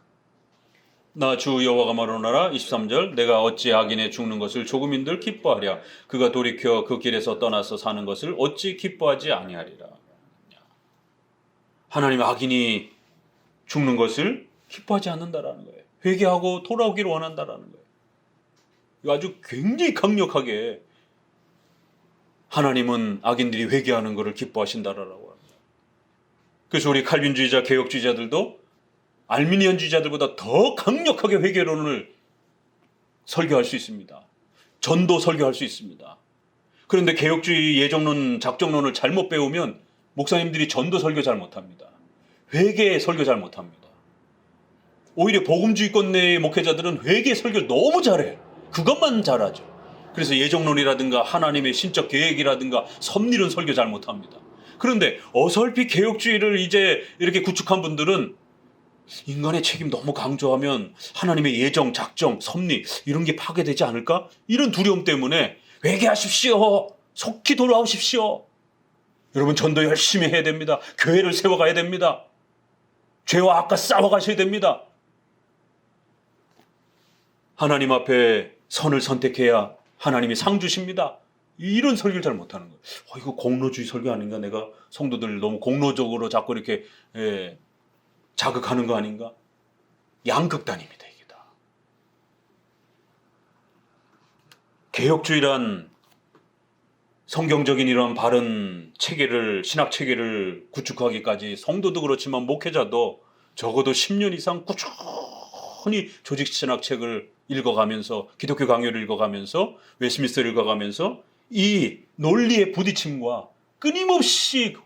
나 주 여호와가 말하노라. 23절 내가 어찌 악인의 죽는 것을 조금인들 기뻐하랴. 그가 돌이켜 그 길에서 떠나서 사는 것을 어찌 기뻐하지 아니하리라. 하나님 악인이 죽는 것을 기뻐하지 않는다라는 거예요. 회개하고 돌아오기를 원한다라는 거예요. 이거 아주 굉장히 강력하게 하나님은 악인들이 회개하는 것을 기뻐하신다라고 합니다. 그래서 우리 칼빈주의자, 개혁주의자들도 알미니안주의자들보다 더 강력하게 회개론을 설교할 수 있습니다. 전도 설교할 수 있습니다. 그런데 개혁주의 예정론, 작정론을 잘못 배우면 목사님들이 전도 설교 잘 못합니다. 회개 설교 잘 못합니다. 오히려 복음주의권 내의 목회자들은 회개 설교를 너무 잘해요. 그것만 잘하죠. 그래서 예정론이라든가 하나님의 신적 계획이라든가 섭리론 설교 잘 못합니다. 그런데 어설피 개혁주의를 이제 이렇게 구축한 분들은 인간의 책임 너무 강조하면 하나님의 예정, 작정, 섭리 이런 게 파괴되지 않을까? 이런 두려움 때문에 회개하십시오. 속히 돌아오십시오. 여러분 전도 열심히 해야 됩니다. 교회를 세워가야 됩니다. 죄와 악과 싸워가셔야 됩니다. 하나님 앞에 선을 선택해야 하나님이 상 주십니다. 이런 설교를 잘 못하는 거예요. 이거 공로주의 설교 아닌가? 내가 성도들 너무 공로적으로 자꾸 이렇게 자극하는 거 아닌가? 양극단입니다. 이게 다. 개혁주의란 성경적인 이런 바른 체계를, 신학 체계를 구축하기까지 성도도 그렇지만 목회자도 적어도 10년 이상 꾸준히 조직 신학책을 읽어가면서, 기독교 강요를 읽어가면서, 웨스민스터를 읽어가면서 이 논리의 부딪힘과 끊임없이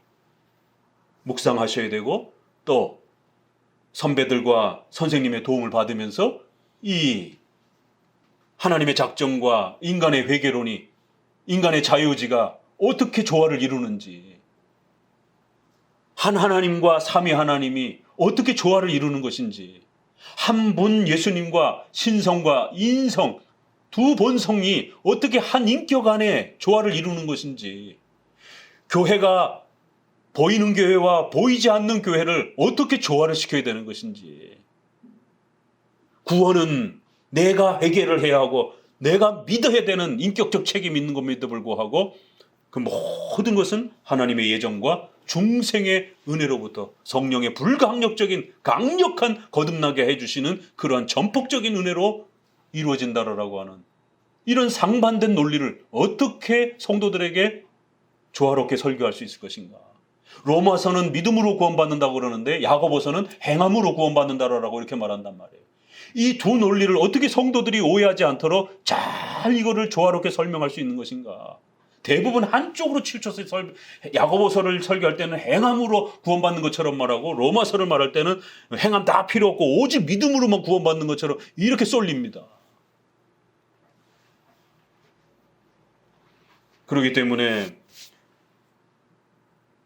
묵상하셔야 되고, 또 선배들과 선생님의 도움을 받으면서 이 하나님의 작정과 인간의 회개론이, 인간의 자유의지가 어떻게 조화를 이루는지, 한 하나님과 삼위 하나님이 어떻게 조화를 이루는 것인지, 한 분 예수님과 신성과 인성 두 본성이 어떻게 한 인격 안에 조화를 이루는 것인지, 교회가 보이는 교회와 보이지 않는 교회를 어떻게 조화를 시켜야 되는 것인지, 구원은 내가 회개를 해야 하고 내가 믿어야 되는 인격적 책임이 있는 것에도 불구하고 그 모든 것은 하나님의 예정과 중생의 은혜로부터 성령의 불가항력적인 강력한 거듭나게 해주시는 그러한 전폭적인 은혜로 이루어진다라고 하는 이런 상반된 논리를 어떻게 성도들에게 조화롭게 설교할 수 있을 것인가. 로마서는 믿음으로 구원받는다고 그러는데 야고보서는 행함으로 구원받는다라고 이렇게 말한단 말이에요. 이 두 논리를 어떻게 성도들이 오해하지 않도록 잘 이거를 조화롭게 설명할 수 있는 것인가. 대부분 한쪽으로 치우쳐서 야고보서를 설교할 때는 행함으로 구원받는 것처럼 말하고 로마서를 말할 때는 행함 다 필요 없고 오직 믿음으로만 구원받는 것처럼 이렇게 쏠립니다. 그렇기 때문에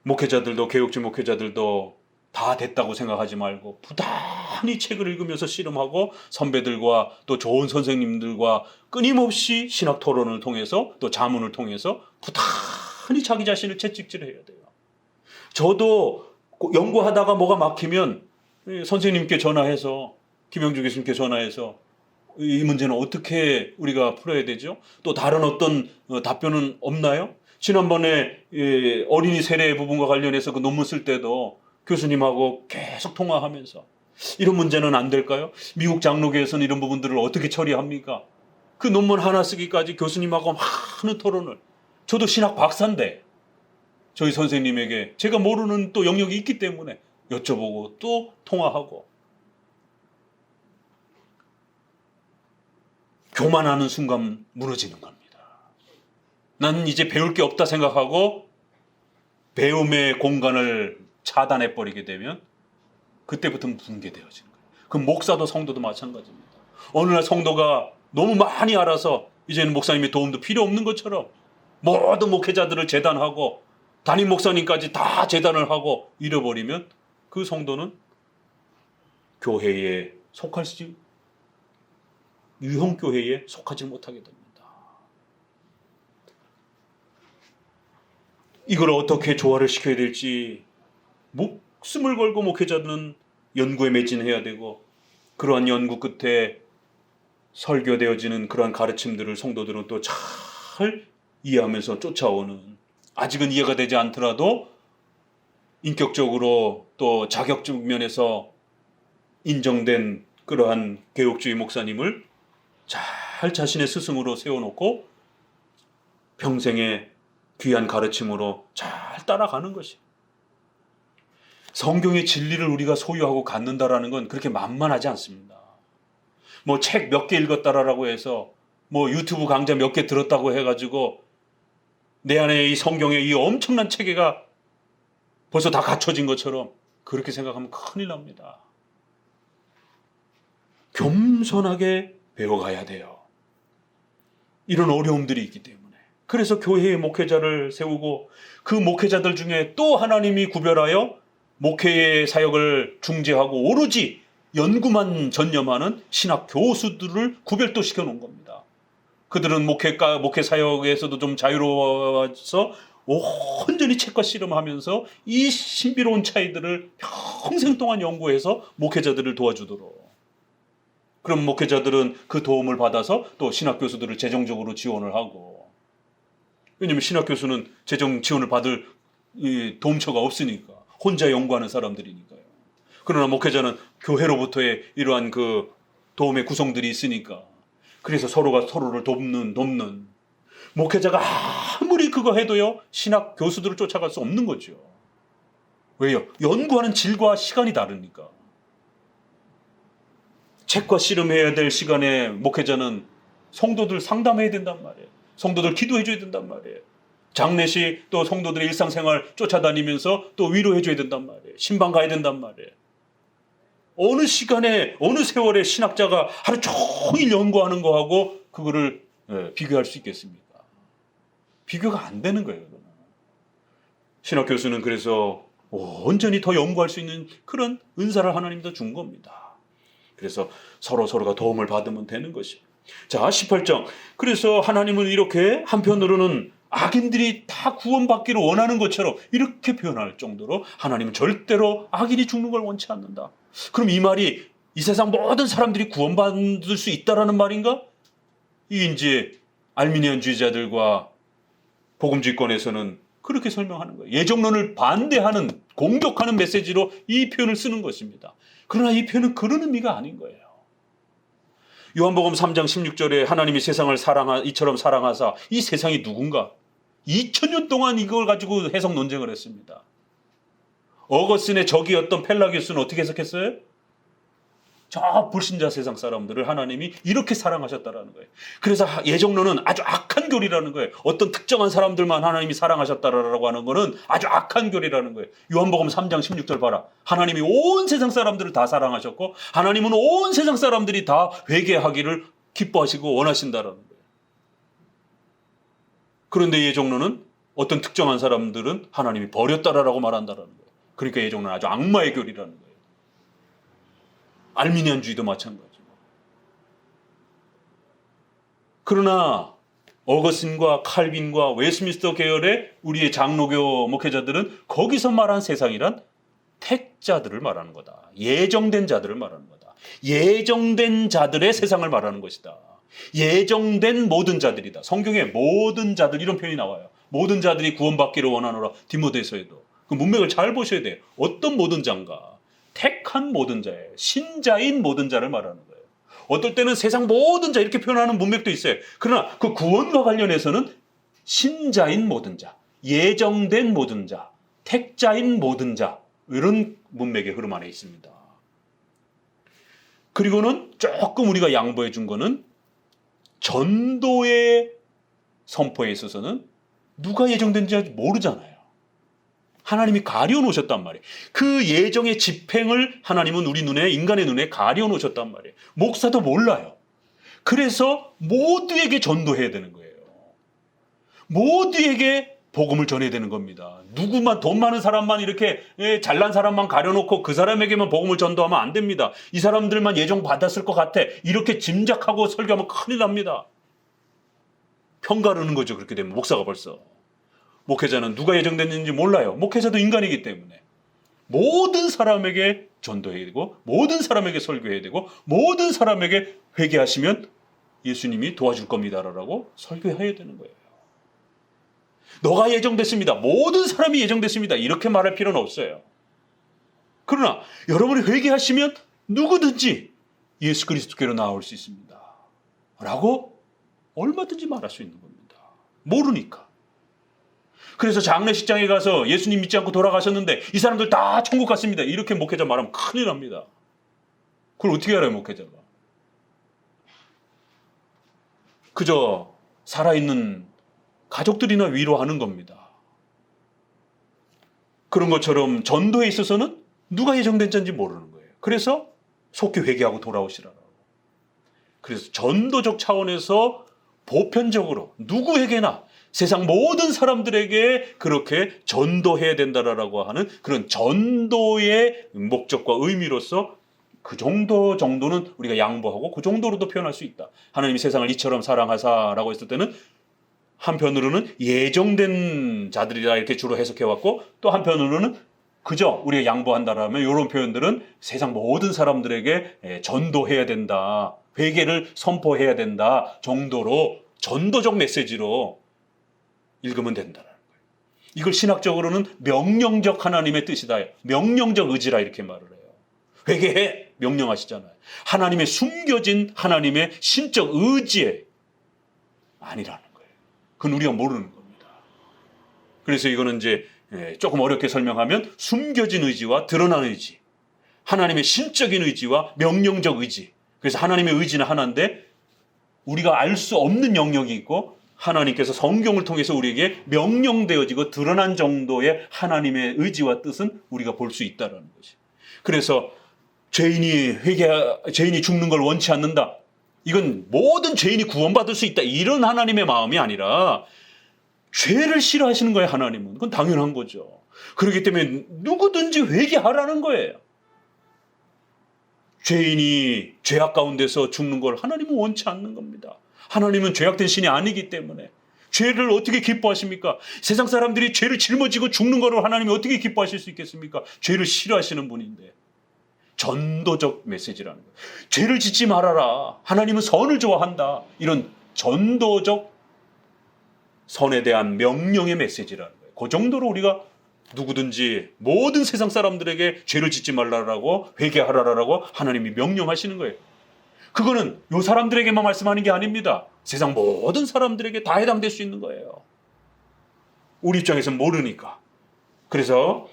목회자들도 개혁주 목회자들도 다 됐다고 생각하지 말고 부단히 책을 읽으면서 씨름하고 선배들과 또 좋은 선생님들과 끊임없이 신학 토론을 통해서 또 자문을 통해서 부단히 자기 자신을 채찍질해야 돼요. 저도 연구하다가 뭐가 막히면 선생님께 전화해서 김영주 교수님께 전화해서 이 문제는 어떻게 우리가 풀어야 되죠? 또 다른 어떤 답변은 없나요? 지난번에 어린이 세례 부분과 관련해서 그 논문 쓸 때도 교수님하고 계속 통화하면서 이런 문제는 안 될까요? 미국 장로교에서는 이런 부분들을 어떻게 처리합니까? 그 논문 하나 쓰기까지 교수님하고 많은 토론을. 저도 신학 박사인데 저희 선생님에게 제가 모르는 또 영역이 있기 때문에 여쭤보고 또 통화하고. 교만하는 순간 무너지는 겁니다. 나는 이제 배울 게 없다 생각하고 배움의 공간을 차단해버리게 되면 그때부터 붕괴되어지는 거예요. 그 목사도 성도도 마찬가지입니다. 어느 날 성도가 너무 많이 알아서 이제는 목사님의 도움도 필요 없는 것처럼 모든 목회자들을 재단하고 담임 목사님까지 다 재단을 하고 잃어버리면 그 성도는 교회에 유형교회에 속하지 못하게 됩니다. 이걸 어떻게 조화를 시켜야 될지 목숨을 걸고 목회자들은 연구에 매진해야 되고 그러한 연구 끝에 설교되어지는 그러한 가르침들을 성도들은 또 잘 이해하면서 쫓아오는, 아직은 이해가 되지 않더라도 인격적으로 또 자격적 면에서 인정된 그러한 개혁주의 목사님을 잘 자신의 스승으로 세워놓고 평생의 귀한 가르침으로 잘 따라가는 것이. 성경의 진리를 우리가 소유하고 갖는다라는 건 그렇게 만만하지 않습니다. 뭐 책 몇 개 읽었다라고 해서 뭐 유튜브 강좌 몇 개 들었다고 해가지고 내 안에 이 성경의 이 엄청난 체계가 벌써 다 갖춰진 것처럼 그렇게 생각하면 큰일 납니다. 겸손하게 배워가야 돼요. 이런 어려움들이 있기 때문에. 그래서 교회의 목회자를 세우고 그 목회자들 중에 또 하나님이 구별하여 목회의 사역을 중재하고 오로지 연구만 전념하는 신학 교수들을 구별도 시켜놓은 겁니다. 그들은 목회 사역에서도 좀 자유로워서 온전히 책과 씨름하면서 이 신비로운 차이들을 평생 동안 연구해서 목회자들을 도와주도록. 그럼 목회자들은 그 도움을 받아서 또 신학 교수들을 재정적으로 지원을 하고. 왜냐하면 신학 교수는 재정 지원을 받을 도움처가 없으니까 혼자 연구하는 사람들이니까요. 그러나 목회자는 교회로부터의 이러한 그 도움의 구성들이 있으니까 그래서 서로가 서로를 돕는 목회자가 아무리 그거 해도요 신학 교수들을 쫓아갈 수 없는 거죠. 왜요? 연구하는 질과 시간이 다르니까. 책과 씨름해야 될 시간에 목회자는 성도들 상담해야 된단 말이에요. 성도들 기도해줘야 된단 말이에요. 장례식 또 성도들의 일상생활 쫓아다니면서 또 위로해줘야 된단 말이에요. 신방 가야 된단 말이에요. 어느 시간에 어느 세월에 신학자가 하루 종일 연구하는 거하고 그거를 비교할 수 있겠습니까? 비교가 안 되는 거예요. 신학 교수는 그래서 온전히 더 연구할 수 있는 그런 은사를 하나님도 준 겁니다. 그래서 서로가 도움을 받으면 되는 것입니다. 자, 18장. 그래서 하나님은 이렇게 한편으로는 악인들이 다 구원받기를 원하는 것처럼 이렇게 표현할 정도로 하나님은 절대로 악인이 죽는 걸 원치 않는다. 그럼 이 말이 이 세상 모든 사람들이 구원받을 수 있다라는 말인가? 이게 이제 알미니안주의자들과 복음주의권에서는 그렇게 설명하는 거예요. 예정론을 반대하는, 공격하는 메시지로 이 표현을 쓰는 것입니다. 그러나 이 표현은 그런 의미가 아닌 거예요. 요한복음 3장 16절에 하나님이 세상을 이처럼 사랑하사, 이 세상이 누군가? 2000년 동안 이걸 가지고 해석 논쟁을 했습니다. 어거스틴의 적이었던 펠라기우스는 어떻게 해석했어요? 저 불신자 세상 사람들을 하나님이 이렇게 사랑하셨다라는 거예요. 그래서 예정론은 아주 악한 교리라는 거예요. 어떤 특정한 사람들만 하나님이 사랑하셨다라고 하는 거는 아주 악한 교리라는 거예요. 요한복음 3장 16절 봐라. 하나님이 온 세상 사람들을 다 사랑하셨고 하나님은 온 세상 사람들이 다 회개하기를 기뻐하시고 원하신다라는 거예요. 그런데 예정론은 어떤 특정한 사람들은 하나님이 버렸다라고 말한다라는 거예요. 그러니까 예정론은 아주 악마의 교리라는 거예요. 알미니안주의도 마찬가지고. 그러나 어거스틴과 칼빈과 웨스민스터 계열의 우리의 장로교 목회자들은 거기서 말한 세상이란 택자들을 말하는 거다. 예정된 자들을 말하는 거다. 예정된 자들의 세상을 말하는 것이다. 예정된 모든 자들이다. 성경에 모든 자들 이런 표현이 나와요. 모든 자들이 구원받기를 원하노라. 디모데서에도. 그 문맥을 잘 보셔야 돼요. 어떤 모든 자인가? 택한 모든 자예요. 신자인 모든 자를 말하는 거예요. 어떨 때는 세상 모든 자 이렇게 표현하는 문맥도 있어요. 그러나 그 구원과 관련해서는 신자인 모든 자, 예정된 모든 자, 택자인 모든 자 이런 문맥의 흐름 안에 있습니다. 그리고는 조금 우리가 양보해 준 거는 전도의 선포에 있어서는 누가 예정된지 모르잖아요. 하나님이 가려 놓으셨단 말이에요. 그 예정의 집행을 하나님은 우리 눈에, 인간의 눈에 가려 놓으셨단 말이에요. 목사도 몰라요. 그래서 모두에게 전도해야 되는 거예요. 모두에게 복음을 전해야 되는 겁니다. 누구만, 돈 많은 사람만 이렇게 잘난 사람만 가려놓고 그 사람에게만 복음을 전도하면 안 됩니다. 이 사람들만 예정 받았을 것 같아. 이렇게 짐작하고 설교하면 큰일 납니다. 편가르는 거죠. 그렇게 되면 목사가 벌써. 목회자는 누가 예정됐는지 몰라요. 목회자도 인간이기 때문에. 모든 사람에게 전도해야 되고 모든 사람에게 설교해야 되고 모든 사람에게 회개하시면 예수님이 도와줄 겁니다라고 설교해야 되는 거예요. 너가 예정됐습니다. 모든 사람이 예정됐습니다. 이렇게 말할 필요는 없어요. 그러나 여러분이 회개하시면 누구든지 예수 그리스도께로 나올 수 있습니다. 라고 얼마든지 말할 수 있는 겁니다. 모르니까. 그래서 장례식장에 가서 예수님 믿지 않고 돌아가셨는데 이 사람들 다 천국 갔습니다. 이렇게 목회자 말하면 큰일 납니다. 그걸 어떻게 알아요, 목회자가? 그저 살아있는 가족들이나 위로하는 겁니다. 그런 것처럼 전도에 있어서는 누가 예정된 자인지 모르는 거예요. 그래서 속히 회개하고 돌아오시라고. 그래서 전도적 차원에서 보편적으로 누구에게나 세상 모든 사람들에게 그렇게 전도해야 된다라고 하는 그런 전도의 목적과 의미로서 그 정도는 우리가 양보하고 그 정도로도 표현할 수 있다. 하나님이 세상을 이처럼 사랑하사라고 했을 때는 한편으로는 예정된 자들이라 이렇게 주로 해석해왔고 또 한편으로는 그저 우리가 양보한다라면 이런 표현들은 세상 모든 사람들에게 전도해야 된다. 회개를 선포해야 된다 정도로 전도적 메시지로 읽으면 된다는 거예요. 이걸 신학적으로는 명령적 하나님의 뜻이다. 명령적 의지라 이렇게 말을 해요. 회개해 명령하시잖아요. 하나님의 숨겨진 하나님의 신적 의지에 아니라는 거예요. 그건 우리가 모르는 겁니다. 그래서 이거는 이제 조금 어렵게 설명하면 숨겨진 의지와 드러난 의지, 하나님의 신적인 의지와 명령적 의지. 그래서 하나님의 의지는 하나인데 우리가 알 수 없는 영역이 있고 하나님께서 성경을 통해서 우리에게 명령되어지고 드러난 정도의 하나님의 의지와 뜻은 우리가 볼 수 있다는 것이. 그래서 죄인이 죽는 걸 원치 않는다. 이건 모든 죄인이 구원받을 수 있다. 이런 하나님의 마음이 아니라 죄를 싫어하시는 거예요, 하나님은. 그건 당연한 거죠. 그렇기 때문에 누구든지 회개하라는 거예요. 죄인이 죄악 가운데서 죽는 걸 하나님은 원치 않는 겁니다. 하나님은 죄악된 신이 아니기 때문에. 죄를 어떻게 기뻐하십니까? 세상 사람들이 죄를 짊어지고 죽는 거를 하나님이 어떻게 기뻐하실 수 있겠습니까? 죄를 싫어하시는 분인데. 전도적 메시지라는 거예요. 죄를 짓지 말아라. 하나님은 선을 좋아한다. 이런 전도적 선에 대한 명령의 메시지라는 거예요. 그 정도로 우리가 누구든지 모든 세상 사람들에게 죄를 짓지 말라라고 회개하라라고 하나님이 명령하시는 거예요. 그거는 요 사람들에게만 말씀하는 게 아닙니다. 세상 모든 사람들에게 다 해당될 수 있는 거예요. 우리 입장에서는 모르니까. 그래서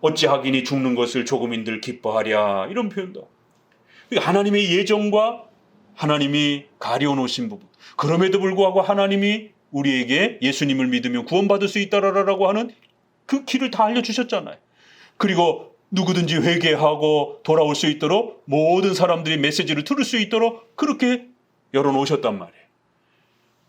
어찌하기니 죽는 것을 조금인들 기뻐하랴, 이런 표현도. 하나님의 예정과 하나님이 가려놓으신 부분, 그럼에도 불구하고 하나님이 우리에게 예수님을 믿으면 구원받을 수 있다라고 하는 그 길을 다 알려주셨잖아요. 그리고 누구든지 회개하고 돌아올 수 있도록 모든 사람들이 메시지를 들을 수 있도록 그렇게 열어놓으셨단 말이에요.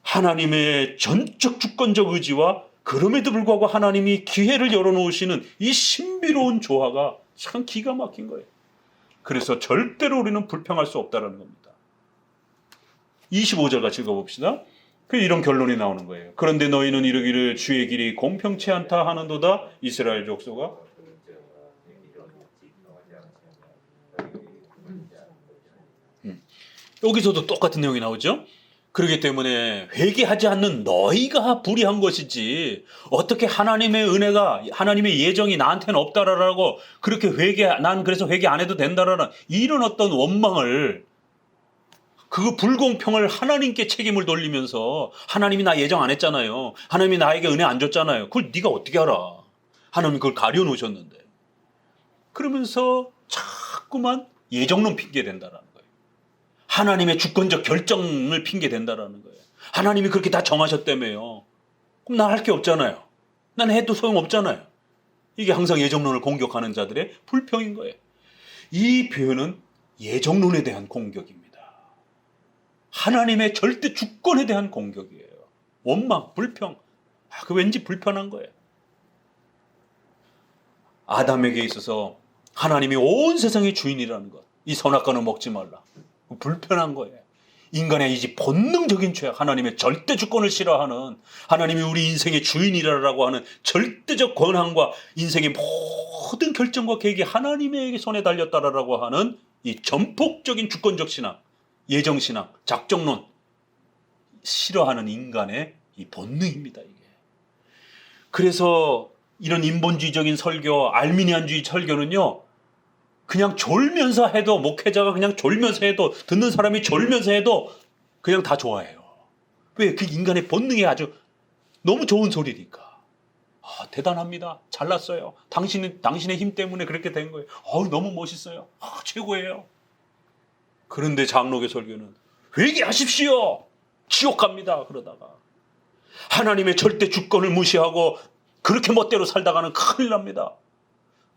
하나님의 전적 주권적 의지와 그럼에도 불구하고 하나님이 기회를 열어놓으시는 이 신비로운 조화가 참 기가 막힌 거예요. 그래서 절대로 우리는 불평할 수 없다는 겁니다. 25절 같이 읽어봅시다. 이런 결론이 나오는 거예요. 그런데 너희는 이르기를 주의 길이 공평치 않다 하는도다. 이스라엘 족속아. 여기서도 똑같은 내용이 나오죠. 그렇기 때문에 회개하지 않는 너희가 불의한 것이지 어떻게 하나님의 은혜가 하나님의 예정이 나한테는 없다라고 그렇게 난 그래서 회개 안 해도 된다라는 이런 어떤 원망을, 그 불공평을 하나님께 책임을 돌리면서 하나님이 나 예정 안 했잖아요. 하나님이 나에게 은혜 안 줬잖아요. 그걸 네가 어떻게 알아? 하나님이 그걸 가려놓으셨는데. 그러면서 자꾸만 예정론 핑계댄다라는 거예요. 하나님의 주권적 결정을 핑계댄다라는 거예요. 하나님이 그렇게 다 정하셨다며요. 그럼 나 할 게 없잖아요. 난 해도 소용없잖아요. 이게 항상 예정론을 공격하는 자들의 불평인 거예요. 이 표현은 예정론에 대한 공격입니다. 하나님의 절대 주권에 대한 공격이에요. 원망, 불평. 그 왠지 불편한 거예요. 아담에게 있어서 하나님이 온 세상의 주인이라는 것, 이 선악과는 먹지 말라. 불편한 거예요. 인간의 이 본능적인 죄악, 하나님의 절대 주권을 싫어하는, 하나님이 우리 인생의 주인이라고 하는 절대적 권한과 인생의 모든 결정과 계획이 하나님의 손에 달렸다라고 하는 이 전폭적인 주권적 신앙, 예정신앙, 작정론, 싫어하는 인간의 이 본능입니다. 이게. 그래서 이런 인본주의적인 설교, 알미니안주의 설교는요, 그냥 졸면서 해도, 목회자가 그냥 졸면서 해도, 듣는 사람이 졸면서 해도 그냥 다 좋아해요. 왜? 그 인간의 본능이 아주 너무 좋은 소리니까. 대단합니다. 잘났어요. 당신의 힘 때문에 그렇게 된 거예요. 너무 멋있어요. 최고예요. 그런데 장로교 설교는 회개하십시오. 지옥 갑니다. 그러다가 하나님의 절대 주권을 무시하고 그렇게 멋대로 살다가는 큰일 납니다.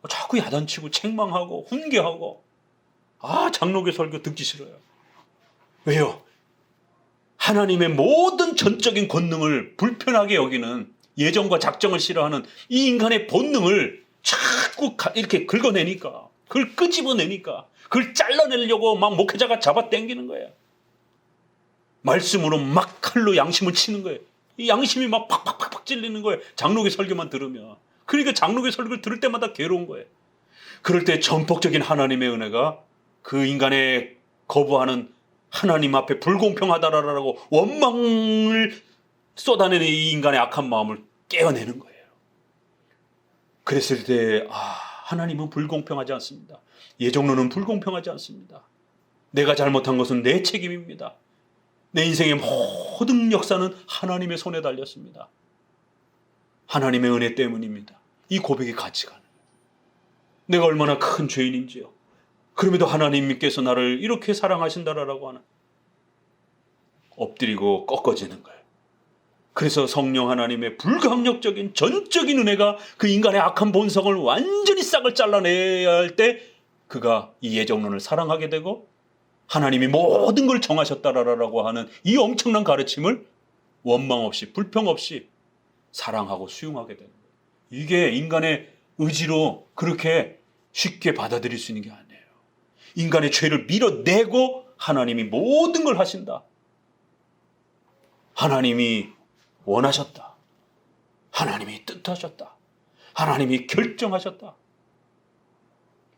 자꾸 야단치고 책망하고 훈계하고. 장로교 설교 듣기 싫어요. 왜요? 하나님의 모든 전적인 권능을 불편하게 여기는, 예정과 작정을 싫어하는 이 인간의 본능을 자꾸 이렇게 긁어내니까, 그걸 끄집어내니까, 그걸 잘라내려고 막 목회자가 잡아당기는 거예요. 말씀으로 막 칼로 양심을 치는 거예요. 이 양심이 막 팍팍팍 찔리는 거예요. 장로교 설교만 들으면. 그러니까 장로교 설교를 들을 때마다 괴로운 거예요. 그럴 때 전폭적인 하나님의 은혜가 그 인간의 거부하는 하나님 앞에 불공평하다라고 원망을 쏟아내는 이 인간의 악한 마음을 깨어내는 거예요. 그랬을 때 하나님은 불공평하지 않습니다. 예정론은 불공평하지 않습니다. 내가 잘못한 것은 내 책임입니다. 내 인생의 모든 역사는 하나님의 손에 달렸습니다. 하나님의 은혜 때문입니다. 이 고백이 같이 가는 거예요. 내가 얼마나 큰 죄인인지요. 그럼에도 하나님께서 나를 이렇게 사랑하신다라고 하는, 엎드리고 꺾어지는 거예요. 그래서 성령 하나님의 불강력적인 전적인 은혜가 그 인간의 악한 본성을 완전히 싹을 잘라내야 할 때 그가 이 예정론을 사랑하게 되고 하나님이 모든 걸 정하셨다라고 하는 이 엄청난 가르침을 원망 없이 불평 없이 사랑하고 수용하게 되는 거예요. 이게 인간의 의지로 그렇게 쉽게 받아들일 수 있는 게 아니에요. 인간의 죄를 밀어내고 하나님이 모든 걸 하신다. 하나님이 원하셨다. 하나님이 뜻하셨다. 하나님이 결정하셨다.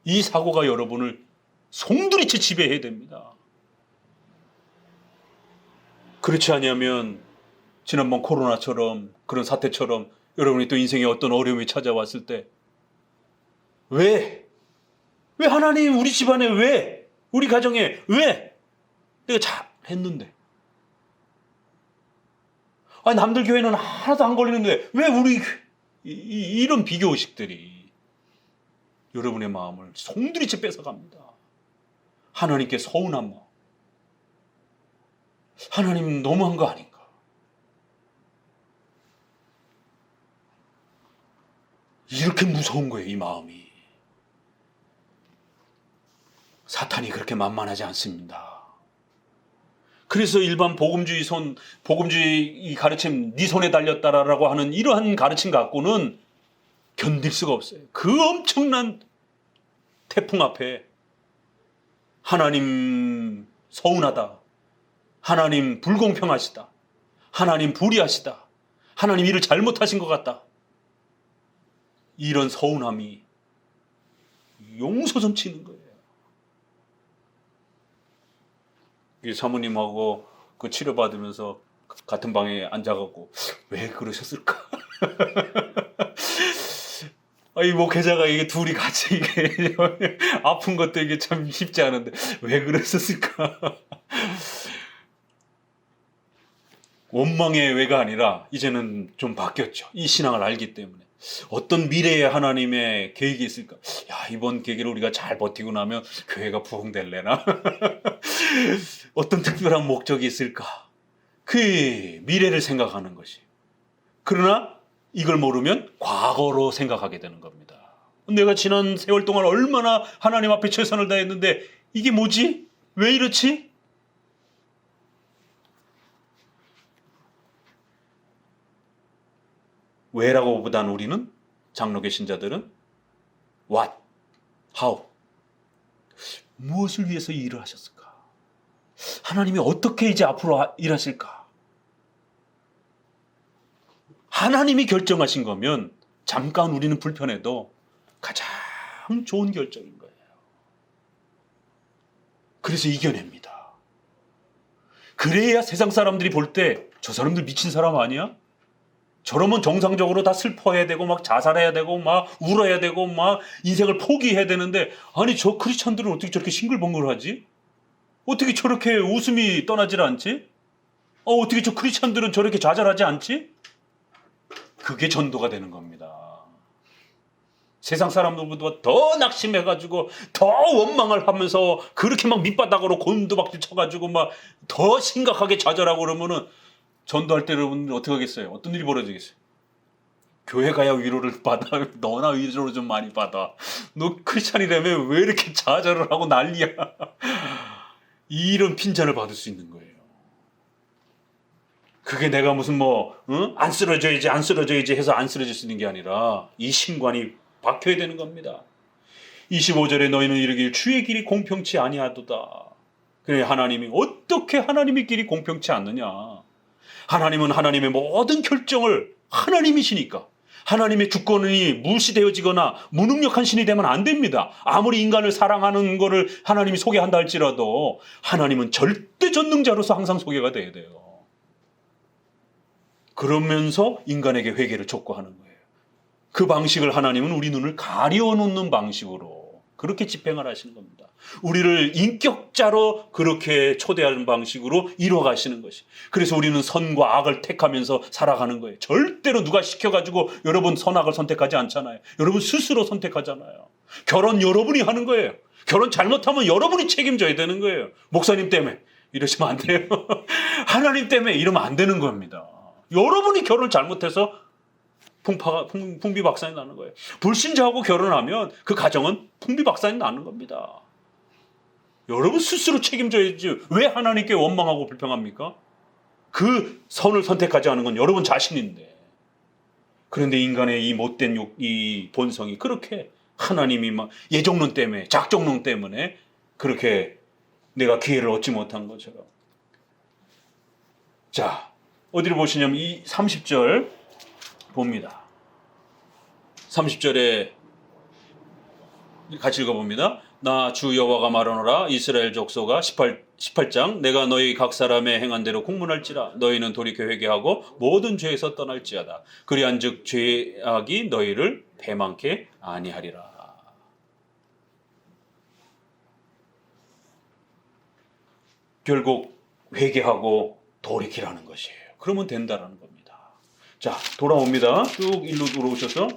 이 사고가 여러분을 송두리째 지배해야 됩니다. 그렇지 않으면 지난번 코로나처럼 그런 사태처럼 여러분이 또 인생에 어떤 어려움이 찾아왔을 때 왜? 왜 하나님 우리 집안에 왜? 우리 가정에 왜? 내가 잘했는데. 아니 남들 교회는 하나도 안 걸리는데 왜 우리 이런 비교의식들이 여러분의 마음을 송두리째 뺏어갑니다. 하나님께 서운한 마음. 하나님 너무한 거 아닌가? 이렇게 무서운 거예요, 이 마음이. 사탄이 그렇게 만만하지 않습니다. 그래서 일반 복음주의 이 가르침, 네 손에 달렸다라고 하는 이러한 가르침 갖고는 견딜 수가 없어요. 그 엄청난 태풍 앞에 하나님 서운하다, 하나님 불공평하시다, 하나님 불의하시다, 하나님 일을 잘못하신 것 같다, 이런 서운함이 용솟음 치는 거예요. 사모님하고 그 치료받으면서 같은 방에 앉아갖고 왜 그러셨을까? 이 목회자가 이게 둘이 같이 이게 아픈 것도 이게 참 쉽지 않은데 왜 그랬었을까? 원망의 왜가 아니라 이제는 좀 바뀌었죠. 이 신앙을 알기 때문에. 어떤 미래에 하나님의 계획이 있을까? 야, 이번 계기를 우리가 잘 버티고 나면 교회가 부흥될래나? 어떤 특별한 목적이 있을까? 그 미래를 생각하는 것이. 그러나 이걸 모르면 과거로 생각하게 되는 겁니다. 내가 지난 세월 동안 얼마나 하나님 앞에 최선을 다했는데 이게 뭐지? 왜 이렇지? 왜라고 보다는 우리는 장로계 신자들은 what, how, 무엇을 위해서 이 일을 하셨을까? 하나님이 어떻게 이제 앞으로 일하실까? 하나님이 결정하신 거면 잠깐 우리는 불편해도 가장 좋은 결정인 거예요. 그래서 이겨냅니다. 그래야 세상 사람들이 볼 때 저 사람들 미친 사람 아니야? 저러면 정상적으로 다 슬퍼해야 되고 막 자살해야 되고 막 울어야 되고 막 인생을 포기해야 되는데 아니 저 크리스찬들은 어떻게 저렇게 싱글벙글하지? 어떻게 저렇게 웃음이 떠나질 않지? 어떻게 저 크리스찬들은 저렇게 좌절하지 않지? 그게 전도가 되는 겁니다. 세상 사람들보다 더 낙심해가지고 더 원망을 하면서 그렇게 막 밑바닥으로 곤두박질 쳐가지고 막 더 심각하게 좌절하고 그러면은 전도할 때 여러분들 어떻게 하겠어요? 어떤 일이 벌어지겠어요? 교회 가야 위로를 받아. 너나 위로를 좀 많이 받아. 너 크리스찬이라며 왜 이렇게 좌절을 하고 난리야? 이런 핀잔을 받을 수 있는 거예요. 그게 내가 무슨 안 쓰러져야지 해서 안 쓰러질 수 있는 게 아니라 이 신관이 박혀야 되는 겁니다. 25절에 너희는 이르길 주의 길이 공평치 아니하도다. 그래 하나님이 어떻게 하나님의 길이 공평치 않느냐? 하나님은 하나님의 모든 결정을 하나님이시니까 하나님의 주권이 무시되어지거나 무능력한 신이 되면 안 됩니다. 아무리 인간을 사랑하는 거를 하나님이 소개한다 할지라도 하나님은 절대 전능자로서 항상 소개가 돼야 돼요. 그러면서 인간에게 회개를 촉구하는 거예요. 그 방식을 하나님은 우리 눈을 가려놓는 방식으로 그렇게 집행을 하시는 겁니다. 우리를 인격자로 그렇게 초대하는 방식으로 이뤄가시는 것이. 그래서 우리는 선과 악을 택하면서 살아가는 거예요. 절대로 누가 시켜가지고 여러분 선악을 선택하지 않잖아요. 여러분 스스로 선택하잖아요. 결혼 여러분이 하는 거예요. 결혼 잘못하면 여러분이 책임져야 되는 거예요. 목사님 때문에 이러시면 안 돼요. 하나님 때문에 이러면 안 되는 겁니다. 여러분이 결혼을 잘못해서 풍비박산이 나는 거예요. 불신자하고 결혼하면 그 가정은 풍비박산이 나는 겁니다. 여러분 스스로 책임져야지 왜 하나님께 원망하고 불평합니까? 그 선을 선택하지 않은 건 여러분 자신인데. 그런데 인간의 이 못된 이 본성이 그렇게 하나님이 막 예정론 때문에 작정론 때문에 그렇게 내가 기회를 얻지 못한 것처럼. 자, 어디를 보시냐면 이 30절 봅니다. 30절에 같이 읽어봅니다. 나 주 여호와가 말하노라. 이스라엘 족속아 18 18장 내가 너희 각 사람의 행한 대로 공문할지라 너희는 돌이켜 회개하고 모든 죄에서 떠날지어다. 그리한즉 죄악이 너희를 배만케 아니하리라. 결국 회개하고 돌이키라는 것이에요. 그러면 된다라는 겁니다. 자, 돌아옵니다. 쭉 일로 돌아오셔서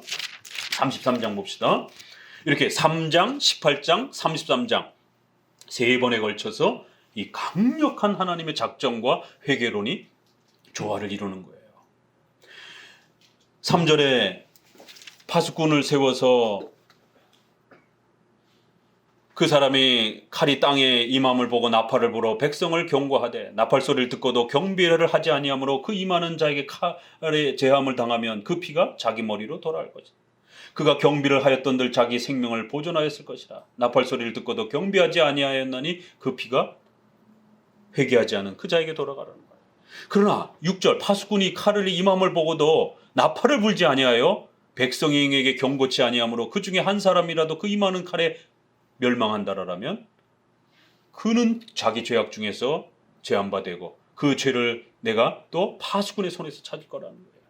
33장 봅시다. 이렇게 3장, 18장, 33장 세 번에 걸쳐서 이 강력한 하나님의 작정과 회개론이 조화를 이루는 거예요. 3절에 파수꾼을 세워서 그 사람이 칼이 땅에 임함을 보고 나팔을 불어 백성을 경고하되 나팔 소리를 듣고도 경배를 하지 아니하므로 그 임하는 자에게 칼에 제함을 당하면 그 피가 자기 머리로 돌아올 것이다. 그가 경비를 하였던들 자기 생명을 보존하였을 것이라. 나팔 소리를 듣고도 경비하지 아니하였나니 그 피가 회개하지 않은 그 자에게 돌아가라는 거예요. 그러나 6절 파수꾼이 칼을 임함을 보고도 나팔을 불지 아니하여 백성에게 경고치 아니하므로 그 중에 한 사람이라도 그 임하는 칼에 멸망한다라면 그는 자기 죄악 중에서 제한바 되고 그 죄를 내가 또 파수꾼의 손에서 찾을 거라는 거예요.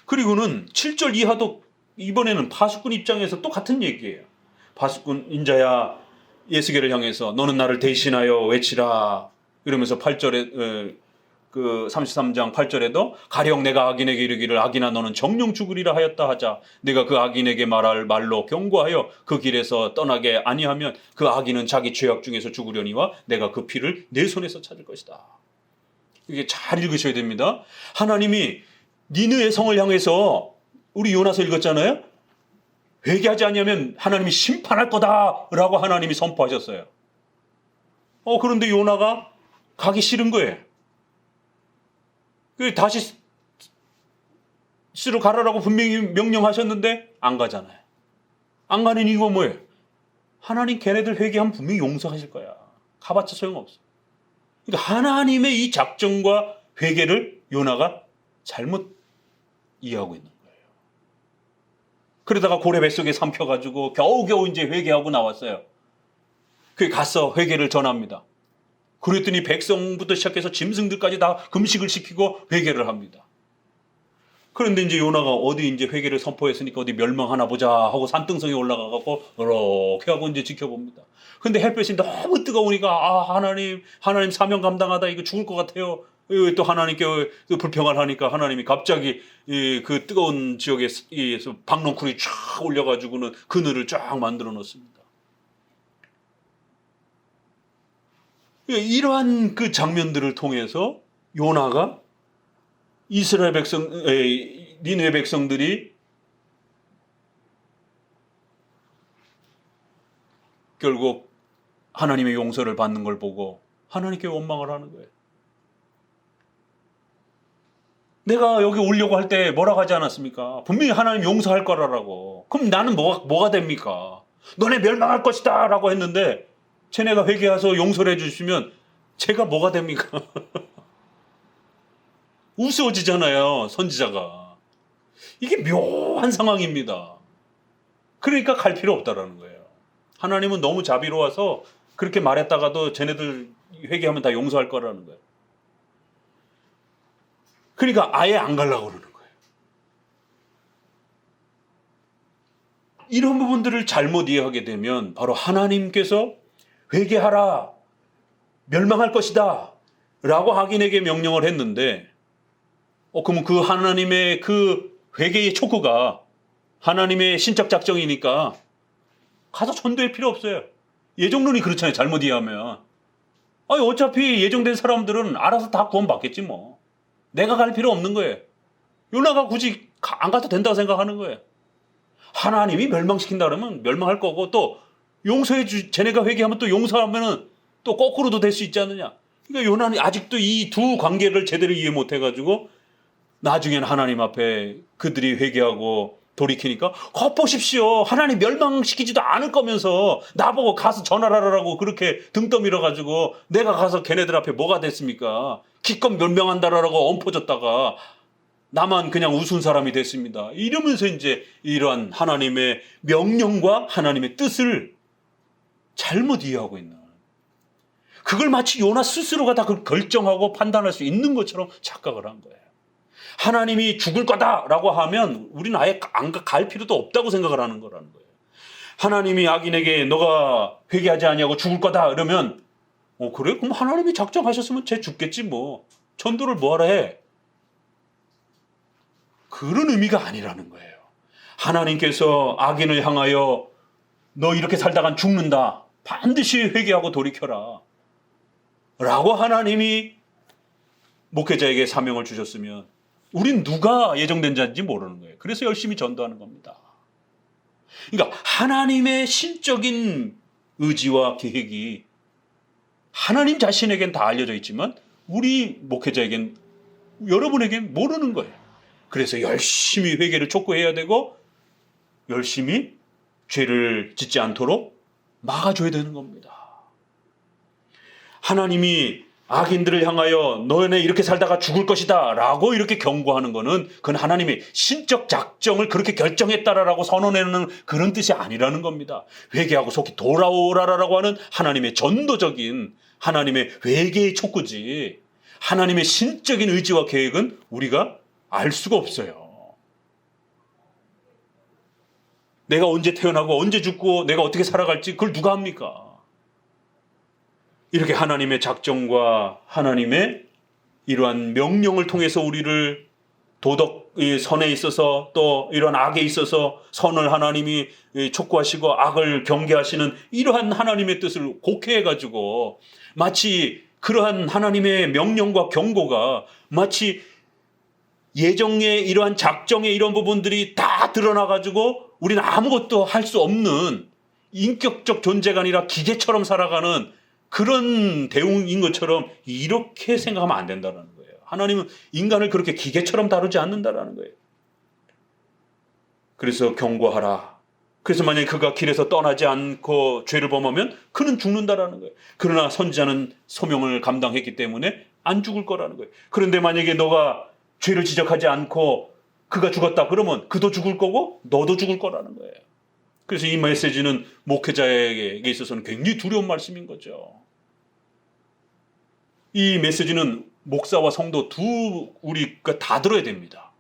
그리고는 7절 이하도 이번에는 파수꾼 입장에서 또 같은 얘기예요. 파수꾼 인자야 예수계를 향해서 너는 나를 대신하여 외치라 이러면서 8절에 그 33장 8절에도 가령 내가 악인에게 이르기를 악인아 너는 정령 죽으리라 하였다 하자 내가 그 악인에게 말할 말로 경고하여 그 길에서 떠나게 아니하면 그 악인은 자기 죄악 중에서 죽으려니와 내가 그 피를 내 손에서 찾을 것이다. 이게 잘 읽으셔야 됩니다. 하나님이 니느의 성을 향해서 우리 요나서 읽었잖아요. 회개하지 아니하면 하나님이 심판할 거다라고 하나님이 선포하셨어요. 그런데 요나가 가기 싫은 거예요. 다시 스로 가라라고 분명히 명령하셨는데 안 가잖아요. 안 가는 이유가 뭐예요? 하나님 걔네들 회개하면 분명히 용서하실 거야. 가봤자 소용없어. 그러니까 하나님의 이 작정과 회개를 요나가 잘못 이해하고 있는 거예요. 그러다가 고래 뱃속에 삼켜가지고 겨우겨우 이제 회개하고 나왔어요. 그게 가서 회개를 전합니다. 그랬더니 백성부터 시작해서 짐승들까지 다 금식을 시키고 회개를 합니다. 그런데 이제 요나가 어디 이제 회개를 선포했으니까 어디 멸망하나 보자 하고 산등성에 올라가갖고 이렇게 하고 이제 지켜봅니다. 근데 햇볕이 너무 뜨거우니까 하나님 사명 감당하다 이거 죽을 것 같아요. 또 하나님께 불평을 하니까 하나님이 갑자기 그 뜨거운 지역에서 박넝쿨이 쫙 올려가지고는 그늘을 쫙 만들어 놓습니다. 이러한 그 장면들을 통해서 요나가 이스라엘 백성, 니느웨 백성들이 결국 하나님의 용서를 받는 걸 보고 하나님께 원망을 하는 거예요. 내가 여기 오려고 할 때 뭐라고 하지 않았습니까? 분명히 하나님 용서할 거라고. 그럼 나는 뭐가 됩니까? 너네 멸망할 것이다 라고 했는데 쟤네가 회개해서 용서를 해주시면 제가 뭐가 됩니까? 우스워지잖아요, 선지자가. 이게 묘한 상황입니다. 그러니까 갈 필요 없다라는 거예요. 하나님은 너무 자비로워서 그렇게 말했다가도 쟤네들 회개하면 다 용서할 거라는 거예요. 그러니까 아예 안 가려고 그러는 거예요. 이런 부분들을 잘못 이해하게 되면 바로 하나님께서 회개하라, 멸망할 것이다 라고 악인에게 명령을 했는데 그러면 그 하나님의 그 회개의 촉구가 하나님의 신적 작정이니까 가서 전도할 필요 없어요. 예정론이 그렇잖아요. 잘못 이해하면. 어차피 예정된 사람들은 알아서 다 구원받겠지 뭐. 내가 갈 필요 없는 거예요. 요나가 굳이 안 가도 된다고 생각하는 거예요. 하나님이 멸망시킨다 그러면 멸망할 거고 또 쟤네가 회개하면 또 용서하면은 또 거꾸로도 될 수 있지 않느냐. 그러니까 요나는 아직도 이 두 관계를 제대로 이해 못 해가지고 나중에는 하나님 앞에 그들이 회개하고 돌이키니까 보십시오. 하나님 멸망시키지도 않을 거면서 나보고 가서 전하라라고 그렇게 등 떠밀어가지고 내가 가서 걔네들 앞에 뭐가 됐습니까? 기껏 멸망한다라고 엎어졌다가 나만 그냥 우스운 사람이 됐습니다. 이러면서 이제 이러한 하나님의 명령과 하나님의 뜻을 잘못 이해하고 있는. 그걸 마치 요나 스스로가 다 그걸 결정하고 판단할 수 있는 것처럼 착각을 한 거예요. 하나님이 죽을 거다라고 하면 우리는 아예 갈 필요도 없다고 생각을 하는 거라는 거예요. 하나님이 악인에게 너가 회개하지 아니하고 죽을 거다 이러면 그래? 그럼 하나님이 작정하셨으면 쟤 죽겠지 뭐. 전도를 뭐하러 해? 그런 의미가 아니라는 거예요. 하나님께서 악인을 향하여 너 이렇게 살다간 죽는다. 반드시 회개하고 돌이켜라. 라고 하나님이 목회자에게 사명을 주셨으면 우린 누가 예정된 자인지 모르는 거예요. 그래서 열심히 전도하는 겁니다. 그러니까 하나님의 신적인 의지와 계획이 하나님 자신에겐 다 알려져 있지만 우리 목회자에겐, 여러분에겐 모르는 거예요. 그래서 열심히 회개를 촉구해야 되고 열심히 죄를 짓지 않도록 막아줘야 되는 겁니다. 하나님이 악인들을 향하여 너네 이렇게 살다가 죽을 것이다 라고 이렇게 경고하는 거는 그건 하나님의 신적 작정을 그렇게 결정했다라고 선언하는 그런 뜻이 아니라는 겁니다. 회개하고 속히 돌아오라라고 하는 하나님의 전도적인 하나님의 회개의 촉구지, 하나님의 신적인 의지와 계획은 우리가 알 수가 없어요. 내가 언제 태어나고 언제 죽고 내가 어떻게 살아갈지 그걸 누가 합니까? 이렇게 하나님의 작정과 하나님의 이러한 명령을 통해서 우리를 도덕의 선에 있어서 또 이러한 악에 있어서 선을 하나님이 촉구하시고 악을 경계하시는 이러한 하나님의 뜻을 곡해해가지고 마치 그러한 하나님의 명령과 경고가 마치 예정의 이러한 작정의 이런 부분들이 다 드러나가지고 우리는 아무것도 할 수 없는 인격적 존재가 아니라 기계처럼 살아가는 그런 대웅인 것처럼 이렇게 생각하면 안 된다는 거예요. 하나님은 인간을 그렇게 기계처럼 다루지 않는다라는 거예요. 그래서 경고하라. 그래서 만약에 그가 길에서 떠나지 않고 죄를 범하면 그는 죽는다라는 거예요. 그러나 선지자는 소명을 감당했기 때문에 안 죽을 거라는 거예요. 그런데 만약에 너가 죄를 지적하지 않고 그가 죽었다 그러면 그도 죽을 거고 너도 죽을 거라는 거예요. 그래서 이 메시지는 목회자에게 있어서는 굉장히 두려운 말씀인 거죠. 이 메시지는 목사와 성도 우리가 다 들어야 됩니다.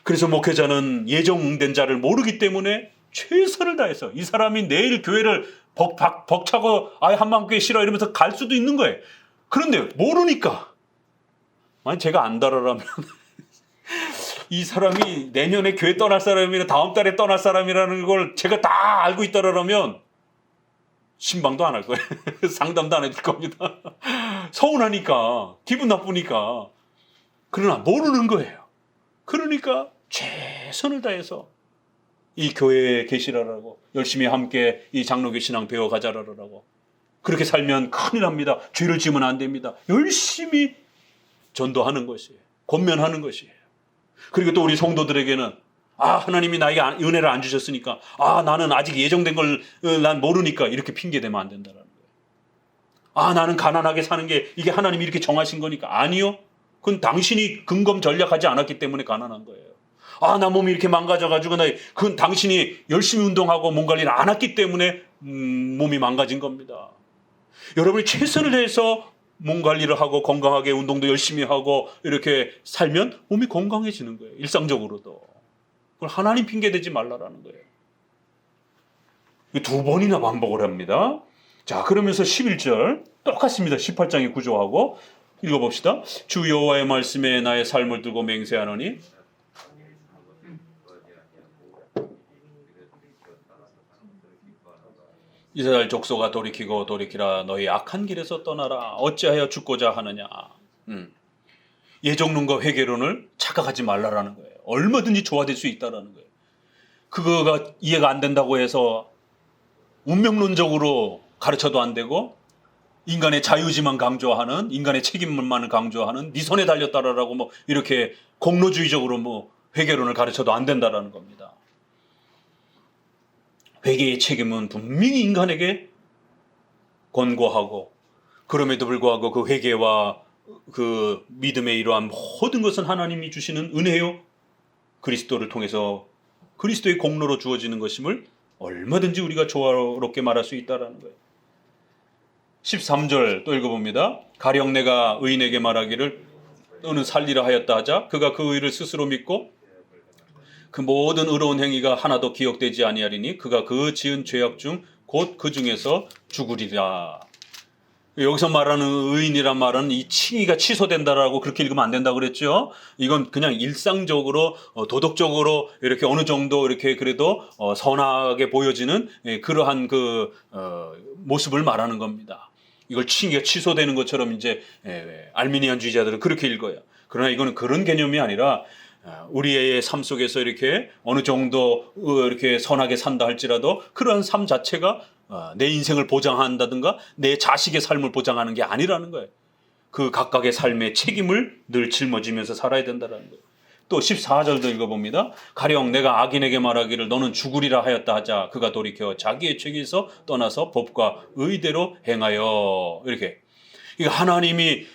그래서 목회자는 예정된 자를 모르기 때문에 최선을 다해서 이 사람이 내일 교회를 벅차고 아예 한만교회 싫어 이러면서 갈 수도 있는 거예요. 그런데 모르니까 만약 제가 안다라면 이 사람이 내년에 교회 떠날 사람이나 다음 달에 떠날 사람이라는 걸 제가 다 알고 있다라면 신방도 안 할 거예요. 상담도 안 해줄 겁니다. 서운하니까, 기분 나쁘니까. 그러나 모르는 거예요. 그러니까 최선을 다해서 이 교회에 계시라라고, 열심히 함께 이 장로교 신앙 배워가자라라고. 그렇게 살면 큰일 납니다. 죄를 지으면 안 됩니다. 열심히 전도하는 것이에요. 권면하는 것이에요. 그리고 또 우리 성도들에게는 하나님이 나에게 은혜를 안 주셨으니까 나는 아직 예정된 걸 난 모르니까 이렇게 핑계대면 안 된다는 거예요. 나는 가난하게 사는 게 이게 하나님이 이렇게 정하신 거니까. 아니요. 그건 당신이 근검 전략하지 않았기 때문에 가난한 거예요. 나 몸이 이렇게 망가져가지고 그건 당신이 열심히 운동하고 몸 관리를 안 했기 때문에 몸이 망가진 겁니다. 여러분이 최선을 다해서 몸 관리를 하고 건강하게 운동도 열심히 하고 이렇게 살면 몸이 건강해지는 거예요. 일상적으로도. 그걸 하나님 핑계대지 말라라는 거예요. 2번이나 반복을 합니다. 자, 그러면서 11절 똑같습니다. 18장의 구조하고 읽어봅시다. 주 여호와의 말씀에 나의 삶을 두고 맹세하노니 이스라엘 족속아 돌이키고 돌이키라. 너희 악한 길에서 떠나라. 어찌하여 죽고자 하느냐. 예정론과 회개론을 착각하지 말라라는 거예요. 얼마든지 조화될 수 있다라는 거예요. 그거가 이해가 안 된다고 해서 운명론적으로 가르쳐도 안 되고 인간의 자유지만 강조하는, 인간의 책임만을 강조하는, 네 손에 달렸다라고 이렇게 공로주의적으로 회개론을 가르쳐도 안 된다라는 겁니다. 회개의 책임은 분명히 인간에게 권고하고, 그럼에도 불구하고 그 회개와 그 믿음의 이러한 모든 것은 하나님이 주시는 은혜요, 그리스도를 통해서 그리스도의 공로로 주어지는 것임을 얼마든지 우리가 조화롭게 말할 수 있다는 거예요. 13절 또 읽어봅니다. 가령 내가 의인에게 말하기를 너는 살리라 하였다 하자 그가 그 의를 스스로 믿고 그 모든 의로운 행위가 하나도 기억되지 아니하리니 그가 그 지은 죄악 중 곧 그 중에서 죽으리라. 여기서 말하는 의인이란 말은 이 칭의가 취소된다라고 그렇게 읽으면 안 된다고 그랬죠. 이건 그냥 일상적으로 도덕적으로 이렇게 어느 정도 이렇게 그래도 선하게 보여지는 그러한 그 모습을 말하는 겁니다. 이걸 칭의가 취소되는 것처럼 이제 알미니안주의자들은 그렇게 읽어요. 그러나 이거는 그런 개념이 아니라 우리의 삶 속에서 이렇게 어느 정도 이렇게 선하게 산다 할지라도 그러한 삶 자체가 내 인생을 보장한다든가 내 자식의 삶을 보장하는 게 아니라는 거예요. 그 각각의 삶의 책임을 늘 짊어지면서 살아야 된다는 거예요. 또 14절도 읽어봅니다. 가령 내가 악인에게 말하기를 너는 죽으리라 하였다 하자 그가 돌이켜 자기의 죄에서 떠나서 법과 의대로 행하여 이렇게 하나님이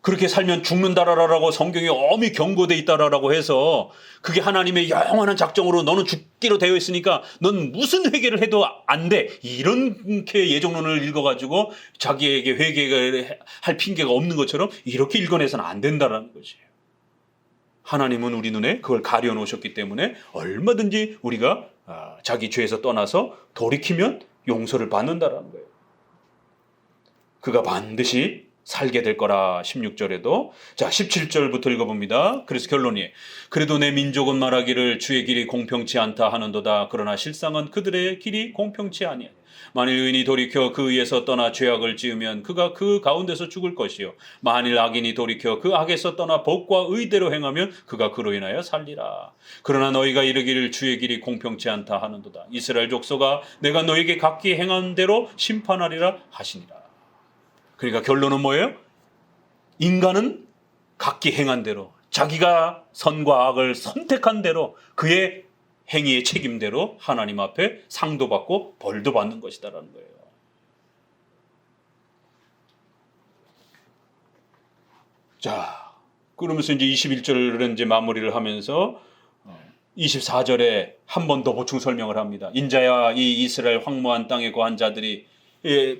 그렇게 살면 죽는다라고 성경에 엄히 경고돼 있다라고 해서 그게 하나님의 영원한 작정으로 너는 죽기로 되어 있으니까 넌 무슨 회개를 해도 안 돼. 이렇게 예정론을 읽어가지고 자기에게 회개를 할 핑계가 없는 것처럼 이렇게 읽어내서는 안 된다라는 거지. 하나님은 우리 눈에 그걸 가려놓으셨기 때문에 얼마든지 우리가 자기 죄에서 떠나서 돌이키면 용서를 받는다라는 거예요. 그가 반드시 살게 될 거라 16절에도. 자 17절부터 읽어봅니다. 그래서 결론이 그래도 내 민족은 말하기를 주의 길이 공평치 않다 하는도다. 그러나 실상은 그들의 길이 공평치 아니야. 만일 의인이 돌이켜 그 의에서 떠나 죄악을 지으면 그가 그 가운데서 죽을 것이요 만일 악인이 돌이켜 그 악에서 떠나 법과 의대로 행하면 그가 그로 인하여 살리라. 그러나 너희가 이르기를 주의 길이 공평치 않다 하는도다. 이스라엘 족속아 내가 너에게 각기 행한 대로 심판하리라 하시니라. 그러니까 결론은 뭐예요? 인간은 각기 행한 대로 자기가 선과 악을 선택한 대로 그의 행위의 책임대로 하나님 앞에 상도 받고 벌도 받는 것이다라는 거예요. 자, 그러면서 이제 21절을 이제 마무리를 하면서 24절에 한 번 더 보충 설명을 합니다. 인자야 이 이스라엘 황무한 땅에 거한 자들이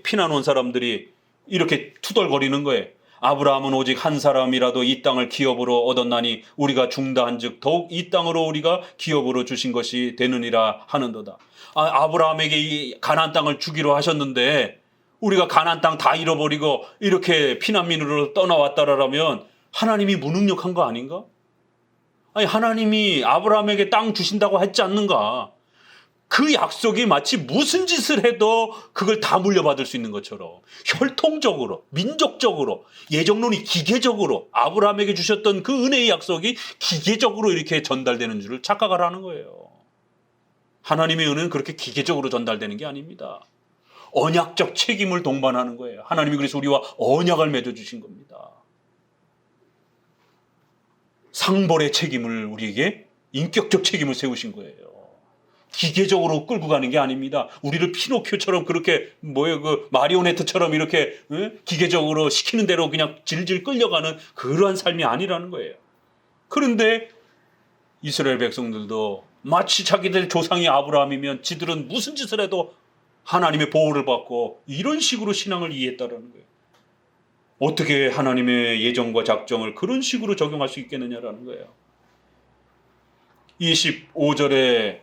피난 온 사람들이 이렇게 투덜거리는 거예요. 아브라함은 오직 한 사람이라도 이 땅을 기업으로 얻었나니 우리가 죽다 한즉 더욱 이 땅으로 우리가 기업으로 주신 것이 되느니라 하는도다. 아브라함에게 이 가나안 땅을 주기로 하셨는데 우리가 가나안 땅 다 잃어버리고 이렇게 피난민으로 떠나왔다라면 하나님이 무능력한 거 아닌가? 아니 하나님이 아브라함에게 땅 주신다고 했지 않는가? 그 약속이 마치 무슨 짓을 해도 그걸 다 물려받을 수 있는 것처럼 혈통적으로 민족적으로 예정론이 기계적으로 아브라함에게 주셨던 그 은혜의 약속이 기계적으로 이렇게 전달되는 줄을 착각을 하는 거예요. 하나님의 은혜는 그렇게 기계적으로 전달되는 게 아닙니다. 언약적 책임을 동반하는 거예요. 하나님이 그래서 우리와 언약을 맺어주신 겁니다. 상벌의 책임을 우리에게 인격적 책임을 세우신 거예요. 기계적으로 끌고 가는 게 아닙니다. 우리를 피노키오처럼 그렇게 그 마리오네트처럼 이렇게 기계적으로 시키는 대로 그냥 질질 끌려가는 그러한 삶이 아니라는 거예요. 그런데 이스라엘 백성들도 마치 자기들 조상이 아브라함이면 지들은 무슨 짓을 해도 하나님의 보호를 받고 이런 식으로 신앙을 이해했다는 거예요. 어떻게 하나님의 예정과 작정을 그런 식으로 적용할 수 있겠느냐라는 거예요. 25절에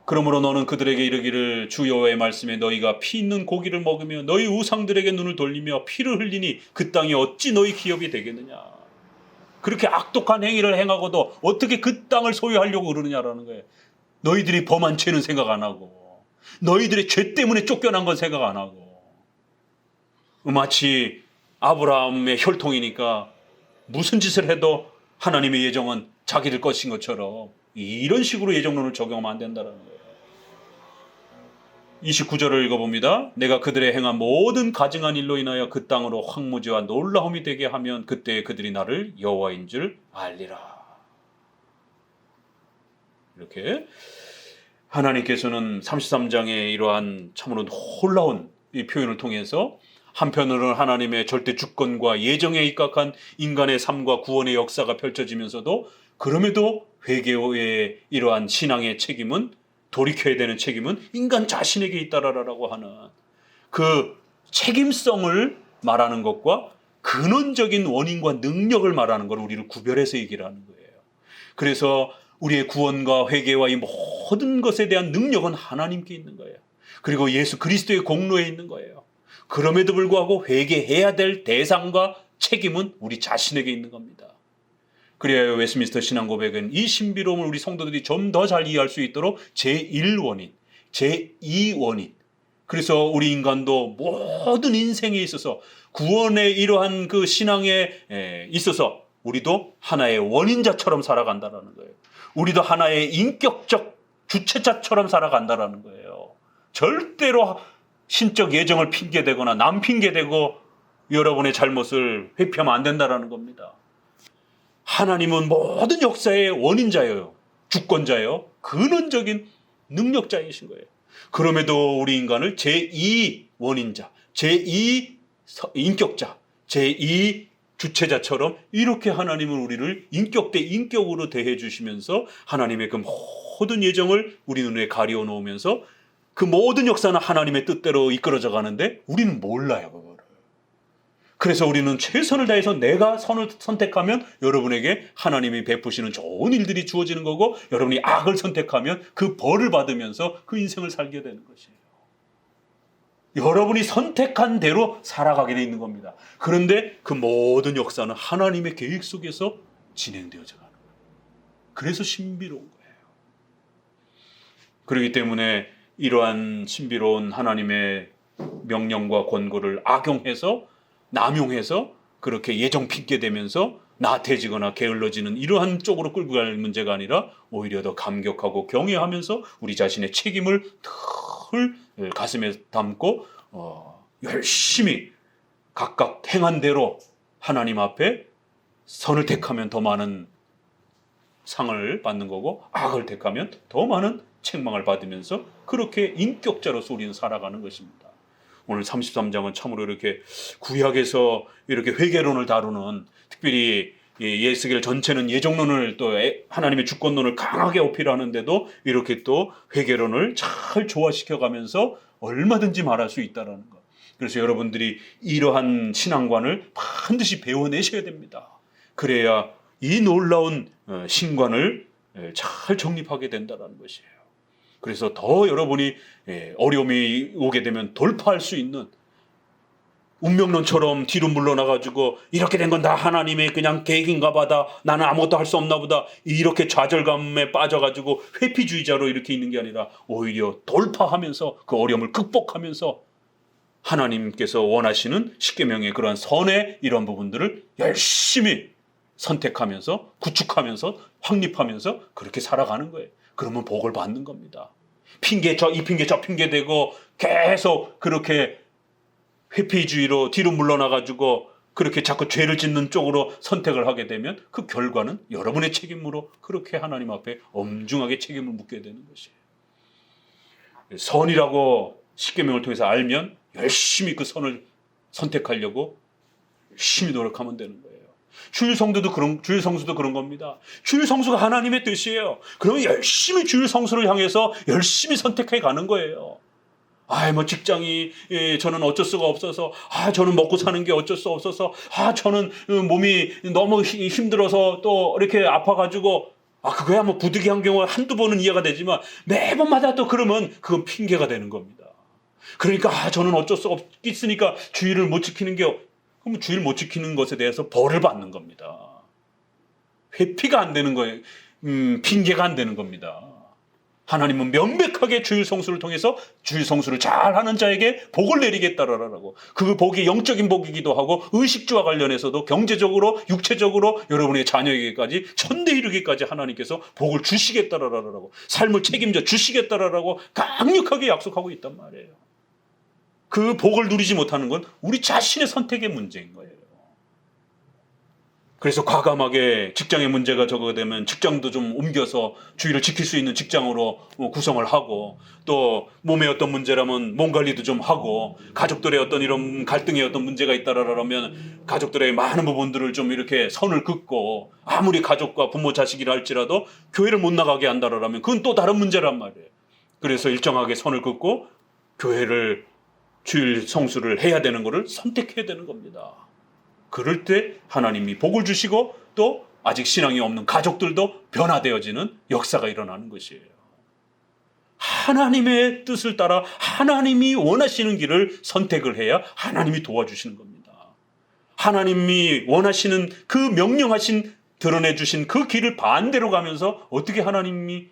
그러므로 너는 그들에게 이르기를 주 여호와의 말씀에 너희가 피 있는 고기를 먹으며 너희 우상들에게 눈을 돌리며 피를 흘리니 그 땅이 어찌 너희 기업이 되겠느냐. 그렇게 악독한 행위를 행하고도 어떻게 그 땅을 소유하려고 그러느냐라는 거예요. 너희들이 범한 죄는 생각 안 하고 너희들의 죄 때문에 쫓겨난 건 생각 안 하고 마치 아브라함의 혈통이니까 무슨 짓을 해도 하나님의 예정은 자기들 것인 것처럼 이런 식으로 예정론을 적용하면 안 된다는 거예요. 29절을 읽어봅니다. 내가 그들의 행한 모든 가증한 일로 인하여 그 땅으로 황무지와 놀라움이 되게 하면 그때 그들이 나를 여호와인 줄 알리라. 이렇게 하나님께서는 33장의 이러한 참으로 놀라운 이 표현을 통해서 한편으로는 하나님의 절대 주권과 예정에 입각한 인간의 삶과 구원의 역사가 펼쳐지면서도 그럼에도 회개의 이러한 신앙의 책임은 돌이켜야 되는 책임은 인간 자신에게 있다라고 하는 그 책임성을 말하는 것과 근원적인 원인과 능력을 말하는 걸 우리를 구별해서 얘기를 하는 거예요. 그래서 우리의 구원과 회개와 이 모든 것에 대한 능력은 하나님께 있는 거예요. 그리고 예수 그리스도의 공로에 있는 거예요. 그럼에도 불구하고 회개해야 될 대상과 책임은 우리 자신에게 있는 겁니다. 그래야 웨스민스터 신앙고백은 이 신비로움을 우리 성도들이 좀 더 잘 이해할 수 있도록 제1원인, 제2원인, 그래서 우리 인간도 모든 인생에 있어서 구원의 이러한 그 신앙에 있어서 우리도 하나의 원인자처럼 살아간다는 거예요. 우리도 하나의 인격적 주체자처럼 살아간다는 거예요. 절대로 신적 예정을 핑계대거나 남 핑계대고 여러분의 잘못을 회피하면 안 된다는 겁니다. 하나님은 모든 역사의 원인자예요. 주권자예요. 근원적인 능력자이신 거예요. 그럼에도 우리 인간을 제2원인자, 제2인격자, 제2 주체자처럼 이렇게 하나님은 우리를 인격 대 인격으로 대해 주시면서 하나님의 그 모든 예정을 우리 눈에 가리워 놓으면서 그 모든 역사는 하나님의 뜻대로 이끌어져 가는데 우리는 몰라요, 그거를. 그래서 우리는 최선을 다해서 내가 선을 선택하면 여러분에게 하나님이 베푸시는 좋은 일들이 주어지는 거고, 여러분이 악을 선택하면 그 벌을 받으면서 그 인생을 살게 되는 것이에요. 여러분이 선택한 대로 살아가게 돼 있는 겁니다. 그런데 그 모든 역사는 하나님의 계획 속에서 진행되어져 가는 거예요. 그래서 신비로운 거예요. 그렇기 때문에 이러한 신비로운 하나님의 명령과 권고를 악용해서 남용해서 그렇게 예정 핑계대면서 나태해지거나 게을러지는 이러한 쪽으로 끌고 갈 문제가 아니라 오히려 더 감격하고 경외하면서 우리 자신의 책임을 늘 가슴에 담고 열심히 각각 행한 대로 하나님 앞에 선을 택하면 더 많은 상을 받는 거고, 악을 택하면 더 많은 책망을 받으면서 그렇게 인격자로서 우리는 살아가는 것입니다. 오늘 33장은 참으로 이렇게 구약에서 이렇게 회개론을 다루는, 특별히 예스겔 전체는 예정론을 또 하나님의 주권론을 강하게 어필하는데도 이렇게 또 회개론을 잘 조화시켜가면서 얼마든지 말할 수 있다는 것. 그래서 여러분들이 이러한 신앙관을 반드시 배워내셔야 됩니다. 그래야 이 놀라운 신관을 잘 정립하게 된다는 것이에요. 그래서 더 여러분이 어려움이 오게 되면 돌파할 수 있는, 운명론처럼 뒤로 물러나가지고 이렇게 된 건 다 하나님의 그냥 계획인가 보다, 나는 아무것도 할 수 없나 보다, 이렇게 좌절감에 빠져가지고 회피주의자로 이렇게 있는 게 아니라 오히려 돌파하면서 그 어려움을 극복하면서 하나님께서 원하시는 십계명의 그러한 선의 이런 부분들을 열심히 선택하면서 구축하면서 확립하면서 그렇게 살아가는 거예요. 그러면 복을 받는 겁니다. 핑계 이 핑계 저 핑계 대고 계속 그렇게 회피주의로 뒤로 물러나가지고 그렇게 자꾸 죄를 짓는 쪽으로 선택을 하게 되면 그 결과는 여러분의 책임으로 그렇게 하나님 앞에 엄중하게 책임을 묻게 되는 것이에요. 선이라고 십계명을 통해서 알면 열심히 그 선을 선택하려고 열심히 노력하면 되는 거예요. 주일 성수도 그런 겁니다. 주일 성수가 하나님의 뜻이에요. 그러면 열심히 주일 성수를 향해서 열심히 선택해 가는 거예요. 직장이, 저는 어쩔 수가 없어서, 저는 먹고 사는 게 어쩔 수 없어서, 저는 몸이 너무 힘들어서 또 이렇게 아파가지고, 그거야 부득이한 경우 한두 번은 이해가 되지만 매번마다 또 그러면 그건 핑계가 되는 겁니다. 그러니까 저는 어쩔 수 없으니까 주일을 못 지키는 게, 그럼 주일 못 지키는 것에 대해서 벌을 받는 겁니다. 회피가 안 되는 거예요. 핑계가 안 되는 겁니다. 하나님은 명백하게 주일 성수를 통해서 주일 성수를 잘하는 자에게 복을 내리겠다라고, 그 복이 영적인 복이기도 하고 의식주와 관련해서도 경제적으로 육체적으로 여러분의 자녀에게까지 천대 이르기까지 하나님께서 복을 주시겠다라고, 삶을 책임져 주시겠다라고 강력하게 약속하고 있단 말이에요. 그 복을 누리지 못하는 건 우리 자신의 선택의 문제인 거예요. 그래서 과감하게 직장의 문제가 저거 되면 직장도 좀 옮겨서 주의를 지킬 수 있는 직장으로 구성을 하고, 또 몸의 어떤 문제라면 몸 관리도 좀 하고, 가족들의 어떤 이런 갈등의 어떤 문제가 있다라면 가족들의 많은 부분들을 좀 이렇게 선을 긋고, 아무리 가족과 부모 자식이라 할지라도 교회를 못 나가게 한다라면 그건 또 다른 문제란 말이에요. 그래서 일정하게 선을 긋고 교회를 주일 성수를 해야 되는 것을 선택해야 되는 겁니다. 그럴 때 하나님이 복을 주시고 또 아직 신앙이 없는 가족들도 변화되어지는 역사가 일어나는 것이에요. 하나님의 뜻을 따라 하나님이 원하시는 길을 선택을 해야 하나님이 도와주시는 겁니다. 하나님이 원하시는 그 명령하신 드러내 주신 그 길을 반대로 가면서 어떻게 하나님이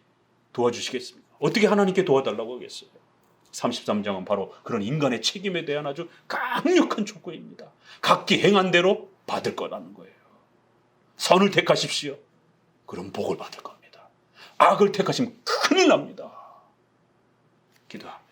도와주시겠습니까? 어떻게 하나님께 도와달라고 하겠어요? 33장은 바로 그런 인간의 책임에 대한 아주 강력한 조건입니다. 각기 행한 대로 받을 거라는 거예요. 선을 택하십시오. 그럼 복을 받을 겁니다. 악을 택하시면 큰일 납니다. 기도합니다.